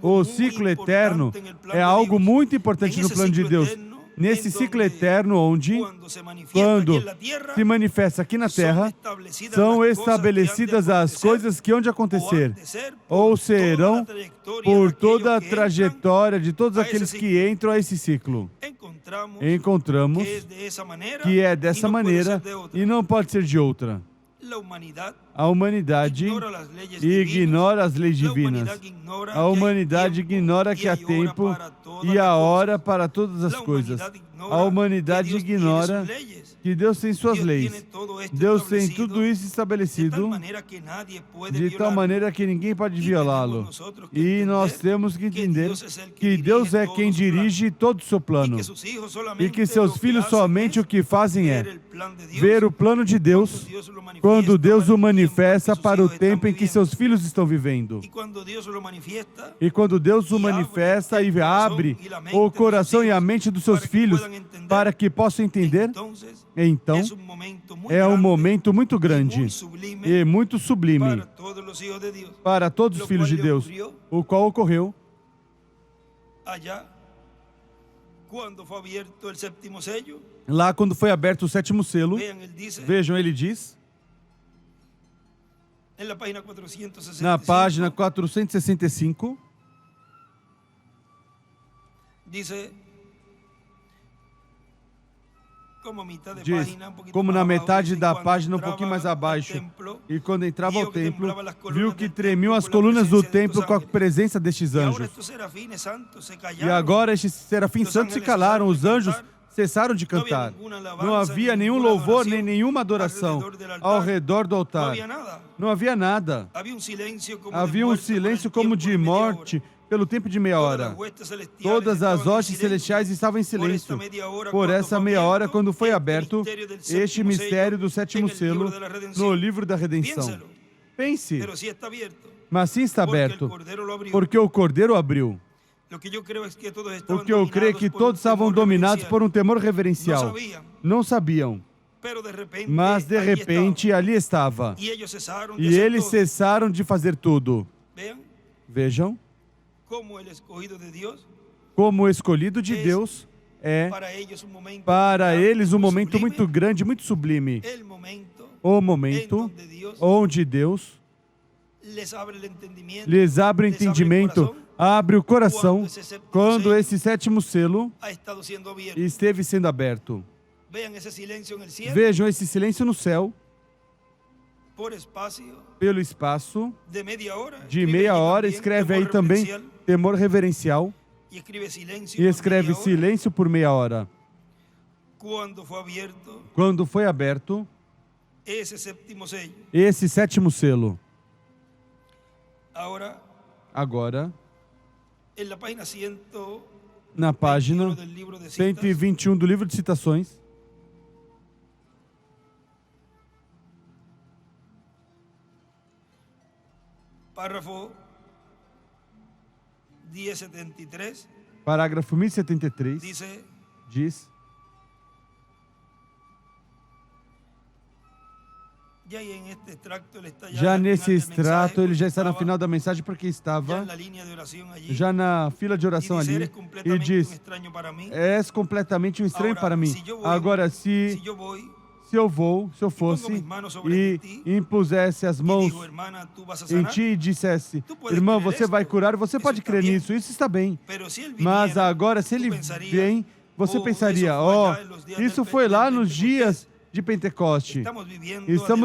O ciclo eterno é algo muito importante no plano de Deus. Nesse ciclo eterno onde, quando se manifesta aqui na Terra, são estabelecidas as coisas que hão de acontecer, ou serão por toda a trajetória de todos aqueles que entram a esse ciclo. Encontramos que é dessa maneira e não pode ser de outra. A humanidade ignora as leis divinas. A humanidade ignora que há tempo e há hora para todas as coisas. A humanidade ignora que Deus tem suas leis. Deus tem tudo isso estabelecido de tal maneira que ninguém pode violá-lo. E nós temos que entender que Deus é quem dirige todo o seu plano. E que seus filhos somente o que fazem é ver o plano de Deus quando Deus o manifesta para o tempo em que seus filhos estão vivendo. E quando Deus o manifesta e abre o coração e a mente dos seus filhos para que possam entender, então é um momento muito grande e muito sublime para todos os filhos de Deus, o qual ocorreu lá quando foi aberto o sétimo selo. Vejam, ele diz na página 465, diz, como na metade da página, um pouquinho mais abaixo, e quando entrava ao templo, viu que tremiam as colunas do templo com a presença destes anjos. E agora estes serafins santos se calaram, os anjos cessaram de cantar. Não havia nenhum louvor, nem nenhuma adoração ao redor do altar. Não havia nada. Havia um silêncio como de morte pelo tempo de meia hora. Todas as hostes celestiais estavam em silêncio. Por essa meia hora, quando foi aberto este mistério do sétimo selo no livro da redenção. Pense, mas sim está aberto, porque o Cordeiro abriu. O que eu creio é que todos estavam dominados por um temor reverencial. Não sabiam. Mas de repente ali estava. E eles cessaram de fazer tudo. Vejam como o escolhido de Deus é para eles um momento muito grande, muito sublime. O momento onde Deus lhes abre o entendimento, abre o coração, quando esse sétimo selo esteve sendo aberto. Vejam esse silêncio no céu, pelo espaço de meia hora. Escreve aí também temor reverencial e escreve silêncio por meia hora. Quando foi aberto, ese séptimo sello. esse sétimo selo. Agora, Agora, en la página 100 na página del libro de citas, 121 do livro de citações, párrafo 1073, parágrafo 1073, dice: diz: ya en este extracto ele está já al nesse final del extrato, mensaje, ele já está no estava final da mensagem porque ya estava en la línea de oración allí, já na fila de y oração dice: ali eres e completamente un diz: extraño para mí. és completamente um estranho Agora, para mim. se eu vou- Agora, Si yo voy se eu fosse mis manos sobre e ti, impusesse as y mãos digo, hermana, tú vas a em sanar, ti e dissesse: Tu pode irmão, crer você vai esto? curar, você Isso pode está crer bem. nisso, isso está bem. pero si él Mas viniera, agora, se tú ele pensarías, vem, você "Oh, pensaria: eso foi ó, allá en los días isso del foi lá Pentecostés. nos dias de Pentecoste. Estamos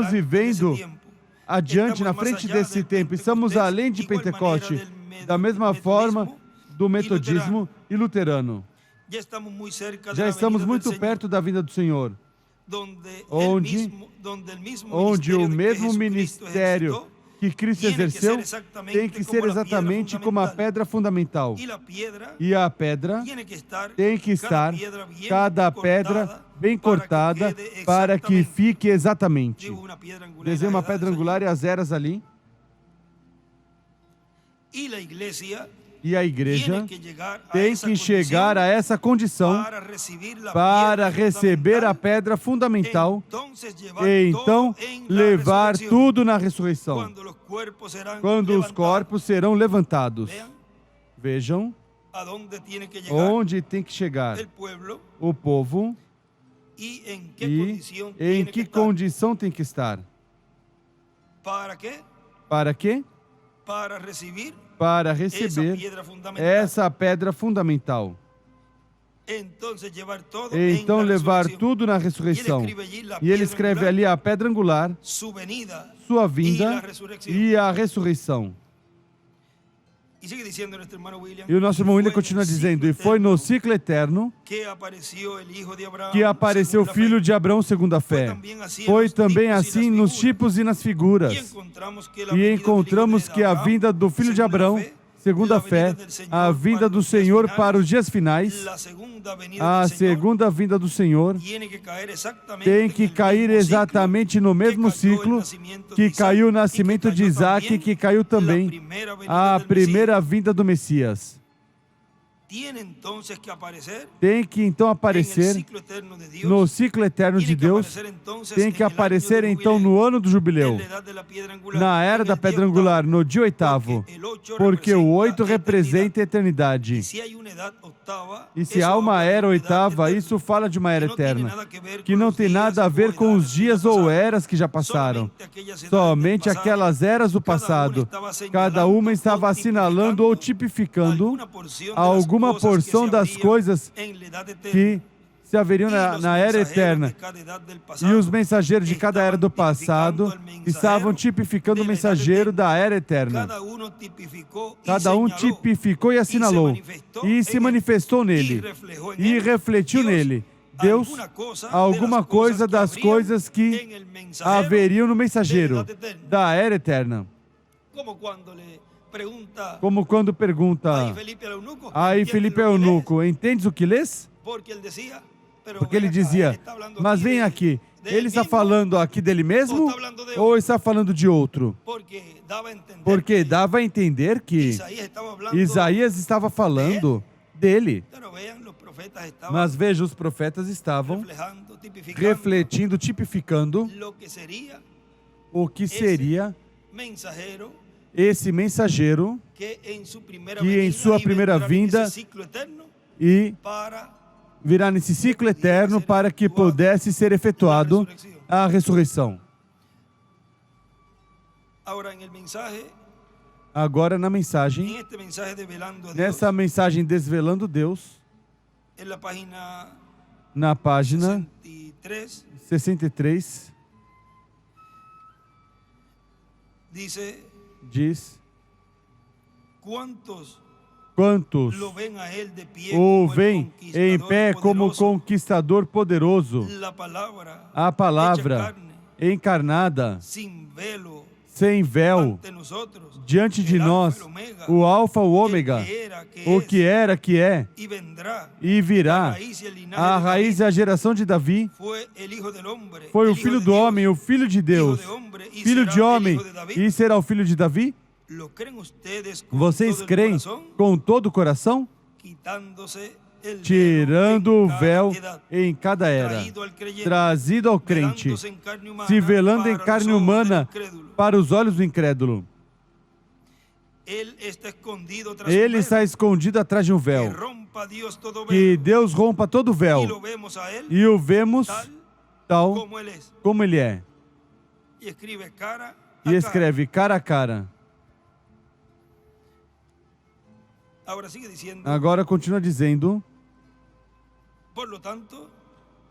adelante vivendo desse tempo. Adiante, na Estamos mais frente allá desse del tempo, estamos Pentecostés, além de igual maneira Pentecoste, del da mesma forma do e metodismo e luterano. Já estamos muito cerca Já da estamos venida muito del Senhor, perto da vinda do Senhor, onde onde o mesmo ministério ministério que Cristo exerceu tem que ser exatamente como a pedra fundamental. E a pedra tem que estar, cada pedra bem cortada, para que fique exatamente. Desenha uma pedra angular e as eras ali. E a igreja tem que chegar a essa condição para receber a pedra fundamental e então levar tudo na ressurreição, quando os corpos serão levantados. Vejam onde tem que chegar o povo e em que condição tem que estar. Para quê? Para receber essa pedra fundamental. Então levar tudo na ressurreição. E ele escreve ali a pedra angular, sua vinda e a ressurreição. E o nosso irmão William continua dizendo: e foi no ciclo eterno que apareceu o filho de Abraão segundo a fé. Foi também assim nos tipos e nas figuras. E encontramos que a vinda do filho de Abraão segundo a fé, a vinda do Senhor para os dias finais, a segunda vinda do Senhor tem que cair exatamente no mesmo ciclo que caiu o nascimento de Isaac, que caiu também a primeira vinda do Messias. Tem que então aparecer no ciclo eterno de Deus, tem que aparecer então no ano do jubileu, na era da pedra angular, no dia oitavo, porque o 8 representa a eternidade. E se há uma era oitava, isso fala de uma era eterna, que não tem nada a ver com os dias ou eras que já passaram, somente aquelas eras do passado. Cada uma estava assinalando ou tipificando alguma porção das coisas que se haveriam na era eterna. E os mensageiros de cada era do passado estavam tipificando o mensageiro da era eterna. Cada um tipificou e assinalou, e se manifestou nele, e refletiu nele. Deus, alguma coisa das coisas que haveriam no mensageiro da era eterna. Como quando pergunta aí Felipe Eunuco, entendes o que lês? Porque ele dizia, mas vem aqui, ele está falando aqui dele mesmo ou está falando de outro? Porque dava a entender que Isaías estava falando dele. Mas veja, os profetas estavam refletindo, tipificando o que seria esse mensageiro que em sua primeira vinda e virá nesse ciclo eterno para que pudesse ser efetuado a ressurreição. Agora na mensagem, nessa mensagem Desvelando Deus, na página 63, diz: quantos o veem em pé como conquistador poderoso? A palavra encarnada, sin velo, sem véu, ante nosotros, diante de el Alfa, nós, el Omega, o Alfa, o Ômega, el que era, que o es, que era, que é y vendrá. e virá. La raíz y el linaje A de raiz David e a geração de Davi fue el hijo del hombre, foi el o hijo filho de do Dios, homem, o filho de Deus, hijo de hombre, y filho será de el homem, hijo de David. e será o filho de Davi? ¿Lo creen ustedes con Vocês todo el creem corazón? com todo o coração? Quitándose el Tirando velo o en cada véu edad, em cada era, traído al creyente, trazido ao crente, velándose en carne humana se velando em para carne los ojos del humana incrédulo. para os olhos do incrédulo. Él está escondido tras Ele un está velo, escondido atrás de um que véu. rompa Dios todo Que velo, Deus rompa todo o y véu lo vemos a él e o vemos tal tal como él es, como ele é. y escribe cara E a escreve cara a cara. cara. Ahora sigue diciendo, Agora continua dizendo, por lo tanto,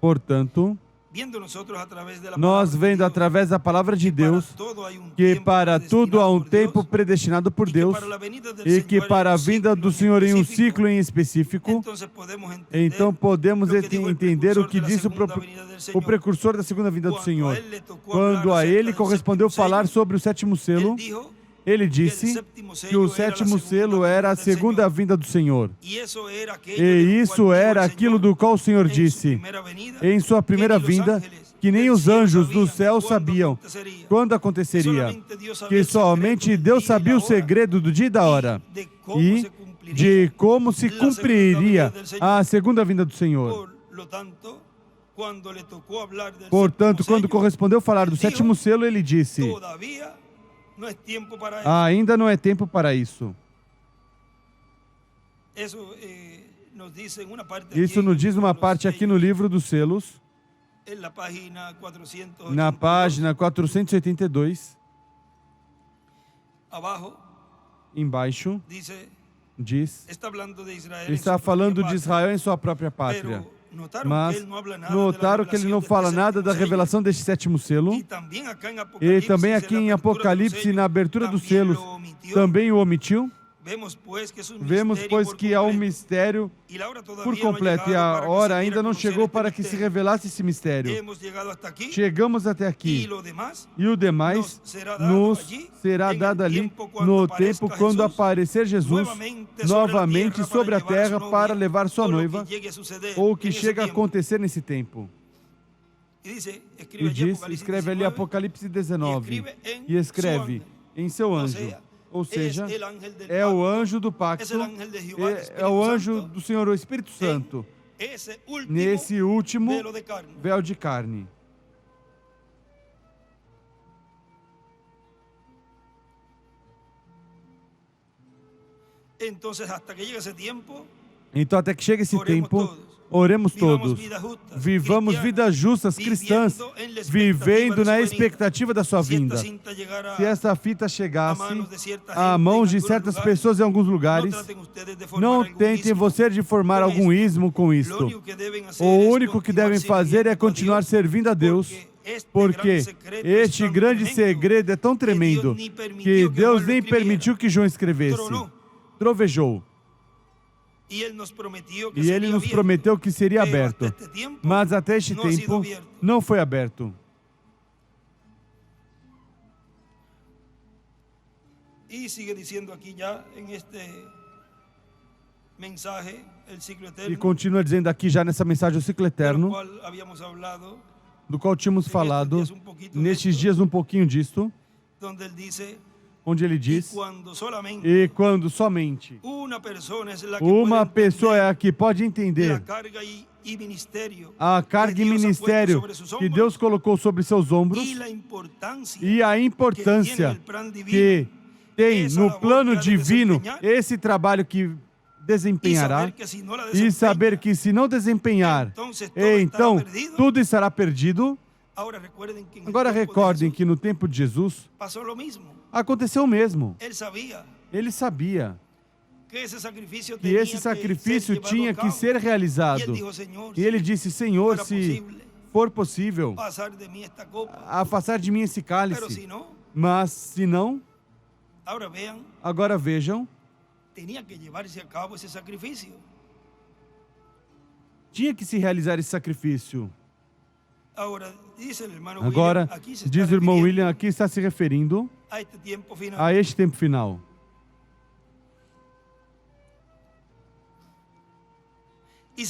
portanto, viendo nosotros a través de la nós palabra de vendo Dios, através da palavra de que para Deus todo hay un que tiempo para tudo há um predestinado por Dios, tempo predestinado por y que Deus para la venida del e que Señor para a hay un vinda ciclo do en Senhor em um específico. ciclo em específico. Entonces podemos entender Então podemos lo que dijo el entender o que precursor de la disse segunda venida del o Señor. precursor da segunda vinda do Quando Senhor. a ele tocou Quando falar a acerca ele do correspondeu sétimo falar sello, sobre o sétimo selo, Ele dijo ele que disse el séptimo que sello o era la sétimo segunda selo era a venida del segunda Señor. vinda do Senhor. E isso era aquilo E do isso qual era dijo el aquilo Señor do qual o Senhor en su disse primeira venida, em sua primeira que ni los vinda, ángeles que nem del os cielo anjos do sabían céu cuándo sabiam aconteceria. quando aconteceria, Solamente Deus sabia que o secreto somente do Deus dia e sabia da o hora, segredo do dia e da hora e de como e se cumpriria de como se la segunda cumpriria venida del Señor. a segunda vinda do Senhor. Por lo tanto, quando le tocou hablar del Portanto, sétimo quando sello, correspondeu falar do ele sétimo dijo, selo, ele disse: todavía no es tiempo para eso. ainda não é tempo para isso. Eso nos dice en una parte Isso aquí nos en diz uma los parte aqui no sellos, livro dos selos, en la página 482, na página 482, abajo embaixo, dice, diz: está hablando de Israel en está su falando propia de patria, Israel em sua própria pátria. pero notaron Mas que él no habla nada notaram de la que ele não revelación de fala este nada séptimo da sello. revelação deste sétimo selo. E também aqui em E também Apocalipse, aqui na em abertura do Apocalipse, sello, na abertura dos também selos, lo omitió. também o omitiu. Vemos, que é um Vemos, mistério pois, por que há um completo. mistério E a hora todavía por no ha completo, e llegado a para que hora se diera ainda a não conocer chegou este para que se mistério. revelasse esse mistério. Hemos llegado hasta aquí, Chegamos até e aqui. lo demás E o demais nos será dado nos allí, será en el dado ali tiempo quando no aparezca tempo quando Jesus, aparecer Jesus novamente sobre a terra para levar sua noiva, ou o que chega a acontecer nesse tempo. E diz, escreve ali Apocalipse 19 e escreve em seu anjo, ou seja, é o anjo do pacto, é o anjo do Senhor, o Espírito Santo, nesse último véu de carne. Então, até que chegue esse tempo, oremos todos, vivamos vidas justas cristãs, vivendo na expectativa da sua vinda. Se essa fita chegasse a mãos de certas pessoas em alguns lugares, não tentem você de formar algum ismo com isto. O único que devem fazer é continuar servindo a Deus, porque este grande segredo é tão tremendo que Deus nem permitiu que João escrevesse. Trovejou. E ele nos prometeu que seria aberto, mas até este tempo não foi aberto. E sigue dizendo aqui já em este mensagem el ciclo eterno. E continua dizendo aqui já nessa mensagem o ciclo eterno, do qual tínhamos falado nestes dias um pouquinho disto, onde ele diz: e quando somente uma pessoa é a que pode entender a carga e ministério que Deus colocou sobre seus ombros e a importância que tem no plano divino esse trabalho que desempenhará, e saber que se não desempenhar, então tudo estará perdido. Agora recordem que no tempo de Jesus aconteceu o mesmo. Ele sabia que esse sacrifício tinha que ser realizado. E ele disse: Senhor, se for possível, afastar de mim esse cálice. Mas se não, agora vejam, tinha que se realizar esse sacrifício. Agora, diz o irmão William, aqui está se referindo a este tempo final. E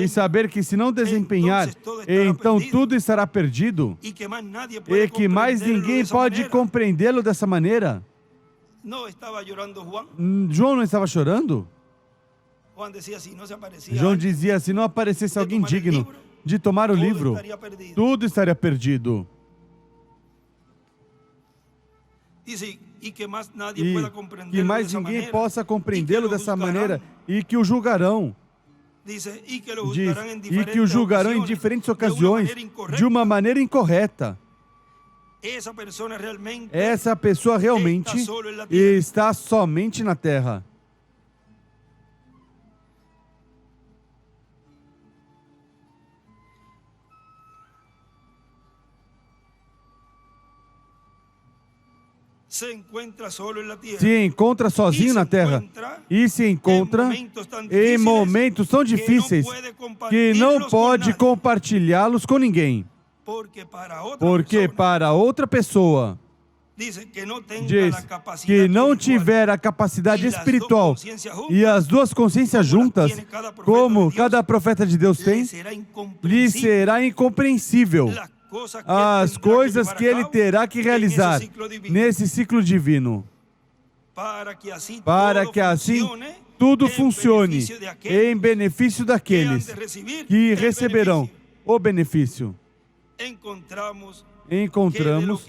saber que se não desempenhar, então tudo estará perdido e que mais ninguém pode compreendê-lo dessa maneira. João não estava chorando? João dizia, se não aparecesse alguém digno de tomar o livro, tudo estaria perdido. E que mais ninguém possa compreendê-lo dessa maneira e que o julgarão. Diz, e que o julgarão em diferentes ocasiões de uma maneira incorreta. Essa pessoa realmente está somente na terra. Se encontra sozinho na terra e se encontra em momentos tão difíceis que não pode compartilhá-los com ninguém. Porque para outra pessoa diz que não tiver a capacidade espiritual e as duas consciências juntas, como cada profeta de Deus tem, lhe será incompreensível as coisas que ele terá que realizar nesse ciclo divino, para que assim tudo funcione em benefício daqueles que receberão o benefício. Encontramos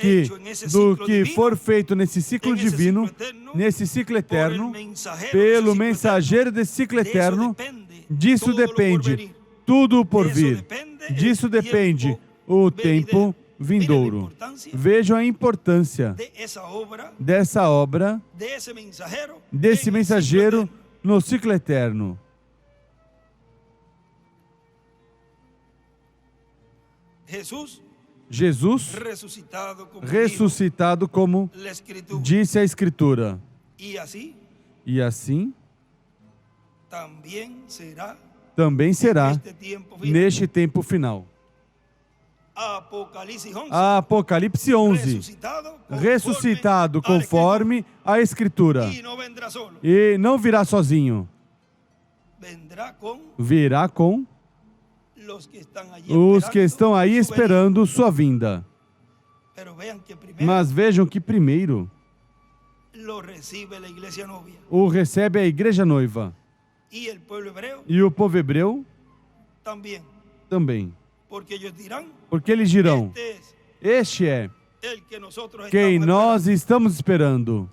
que do que for feito nesse ciclo divino, nesse ciclo eterno, pelo mensageiro desse ciclo eterno, disso depende tudo por vir, disso depende o tempo vindouro. Vejam a importância dessa obra, desse mensageiro no ciclo eterno. Jesus ressuscitado como disse a Escritura. E assim também será neste tempo final. Apocalipse 11, ressuscitado conforme a Escritura. E não virá sozinho. Virá com os que estão aí esperando sua vinda. Mas vejam que primeiro o recebe a igreja noiva. E o povo hebreu também. Porque eles dirão, este é quem nós estamos esperando.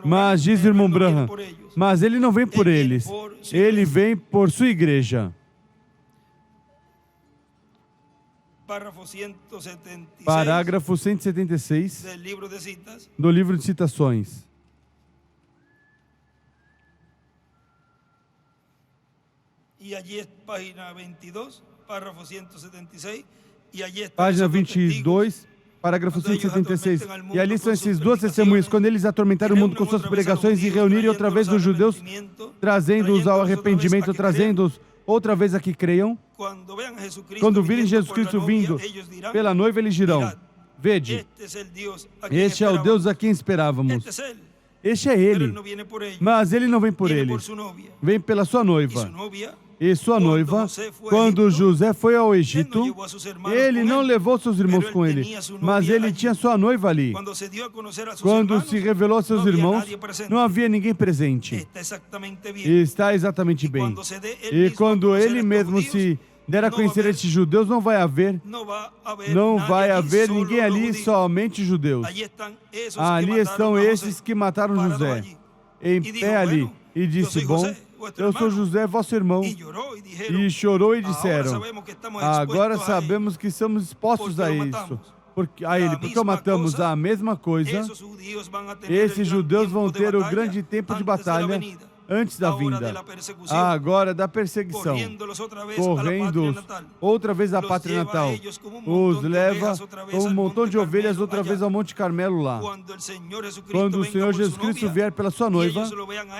Mas diz o irmão Branham, mas ele não vem por eles, ele vem por sua igreja. Parágrafo 176 do livro de citações. Página 22, parágrafo 176. E ali estão esses duas testemunhas, quando eles atormentaram o mundo com suas pregações e reunirem outra vez os judeus, trazendo-os ao arrependimento, trazendo-os outra vez a que creiam. Quando virem Jesus Cristo vindo pela noiva, eles dirão, vede, este é o Deus a quem esperávamos. Este é Ele, mas Ele não vem por eles, vem pela sua noiva. E sua noiva, quando José foi ao Egito, ele não levou seus irmãos com ele, mas ele tinha sua noiva ali. Quando se revelou a seus irmãos, não havia ninguém presente. Está exatamente bem. E quando ele mesmo se der a conhecer estes judeus, não vai haver ninguém ali, somente judeus. Ali estão esses que mataram José, em pé ali. E disse, bom, eu sou José, vosso irmão. E chorou e disseram, agora sabemos que somos expostos a isso. Porque matamos a mesma coisa. Esses judeus vão ter o grande tempo de batalha antes da vinda. Agora da perseguição, correndo outra vez à pátria natal. Os leva com um montão de ovelhas outra vez ao Monte Carmelo lá. Quando o Senhor Jesus Cristo vier pela sua noiva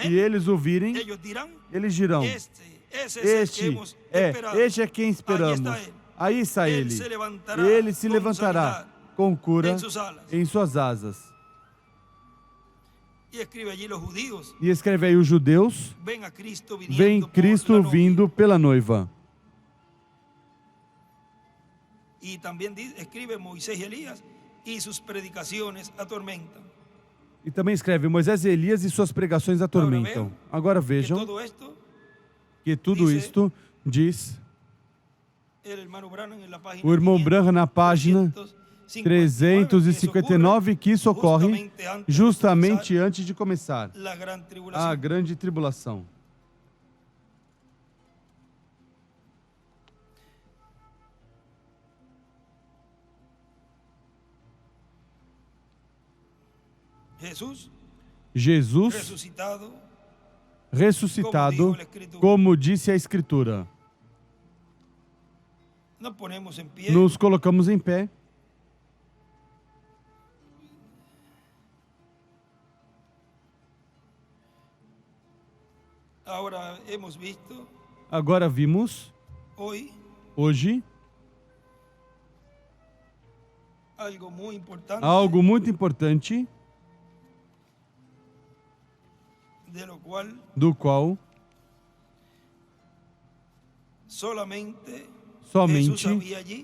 e eles o virem, eles dirão, Este é quem esperamos. Aí está ele. Ele se levantará com cura em suas asas. E escreve aí os judeus, vem Cristo vindo pela noiva. E também escreve Moisés e Elias e suas predicações atormentam. E também escreve Moisés e Elias e suas pregações atormentam. Agora vejam que tudo isto diz o irmão Branham na página 359, que isso ocorre justamente antes de começar a grande tribulação. Jesus ressuscitado, como disse a Escritura. Nos colocamos em pé. Agora vimos, hoje, algo muito importante, do qual somente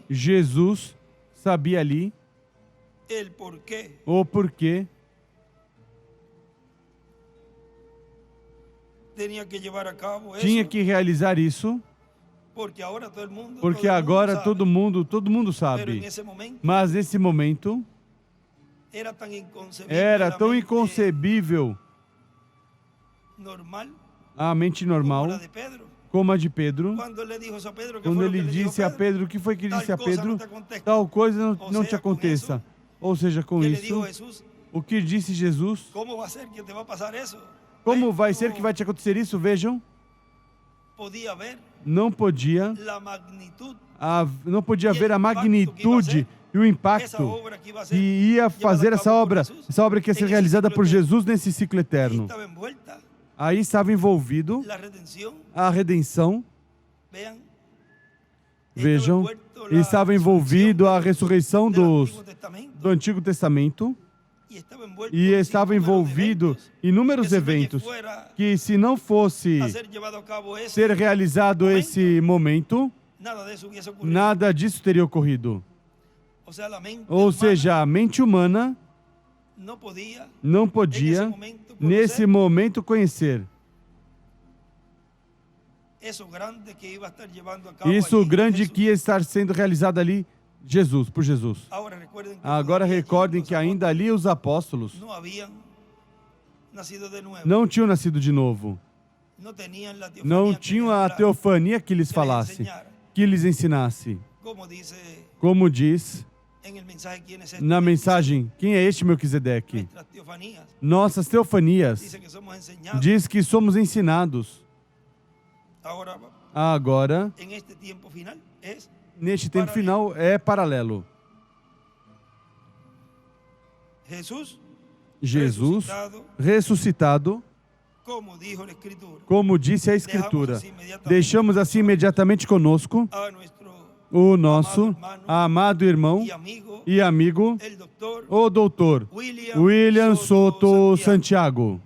Jesus sabia ali o porquê tinha que realizar isso, porque agora todo mundo sabe. Mas nesse momento era tão inconcebível a mente normal como a de Pedro, quando ele disse a Pedro, o que foi que disse a Pedro? Tal coisa não te aconteça. Ou seja, com isso, o que disse Jesus? Como vai ser que vai te acontecer isso? Vejam, não podia ver a magnitude e o impacto que ia fazer essa obra que ia ser realizada por Jesus nesse ciclo eterno. Aí estava envolvido a redenção. Vejam, estava envolvido a ressurreição do Antigo Testamento. E estava envolvido inúmeros eventos que, se não fosse ser realizado esse momento, nada disso teria ocorrido. Ou seja, a mente humana não podia, nesse momento, conhecer isso grande que ia estar sendo realizado ali, por Jesus. Agora recordem que ainda ali os apóstolos não tinham nascido de novo. Não tinham a teofania que lhes falasse, que lhes ensinasse. Como diz na mensagem, quem é este Melquisedeque? Nossas teofanias diz que somos ensinados. Agora, neste tempo final, é paralelo. Jesus ressuscitado, como disse a Escritura. Deixamos assim imediatamente conosco o nosso amado irmão e amigo, o doutor William Soto Santiago.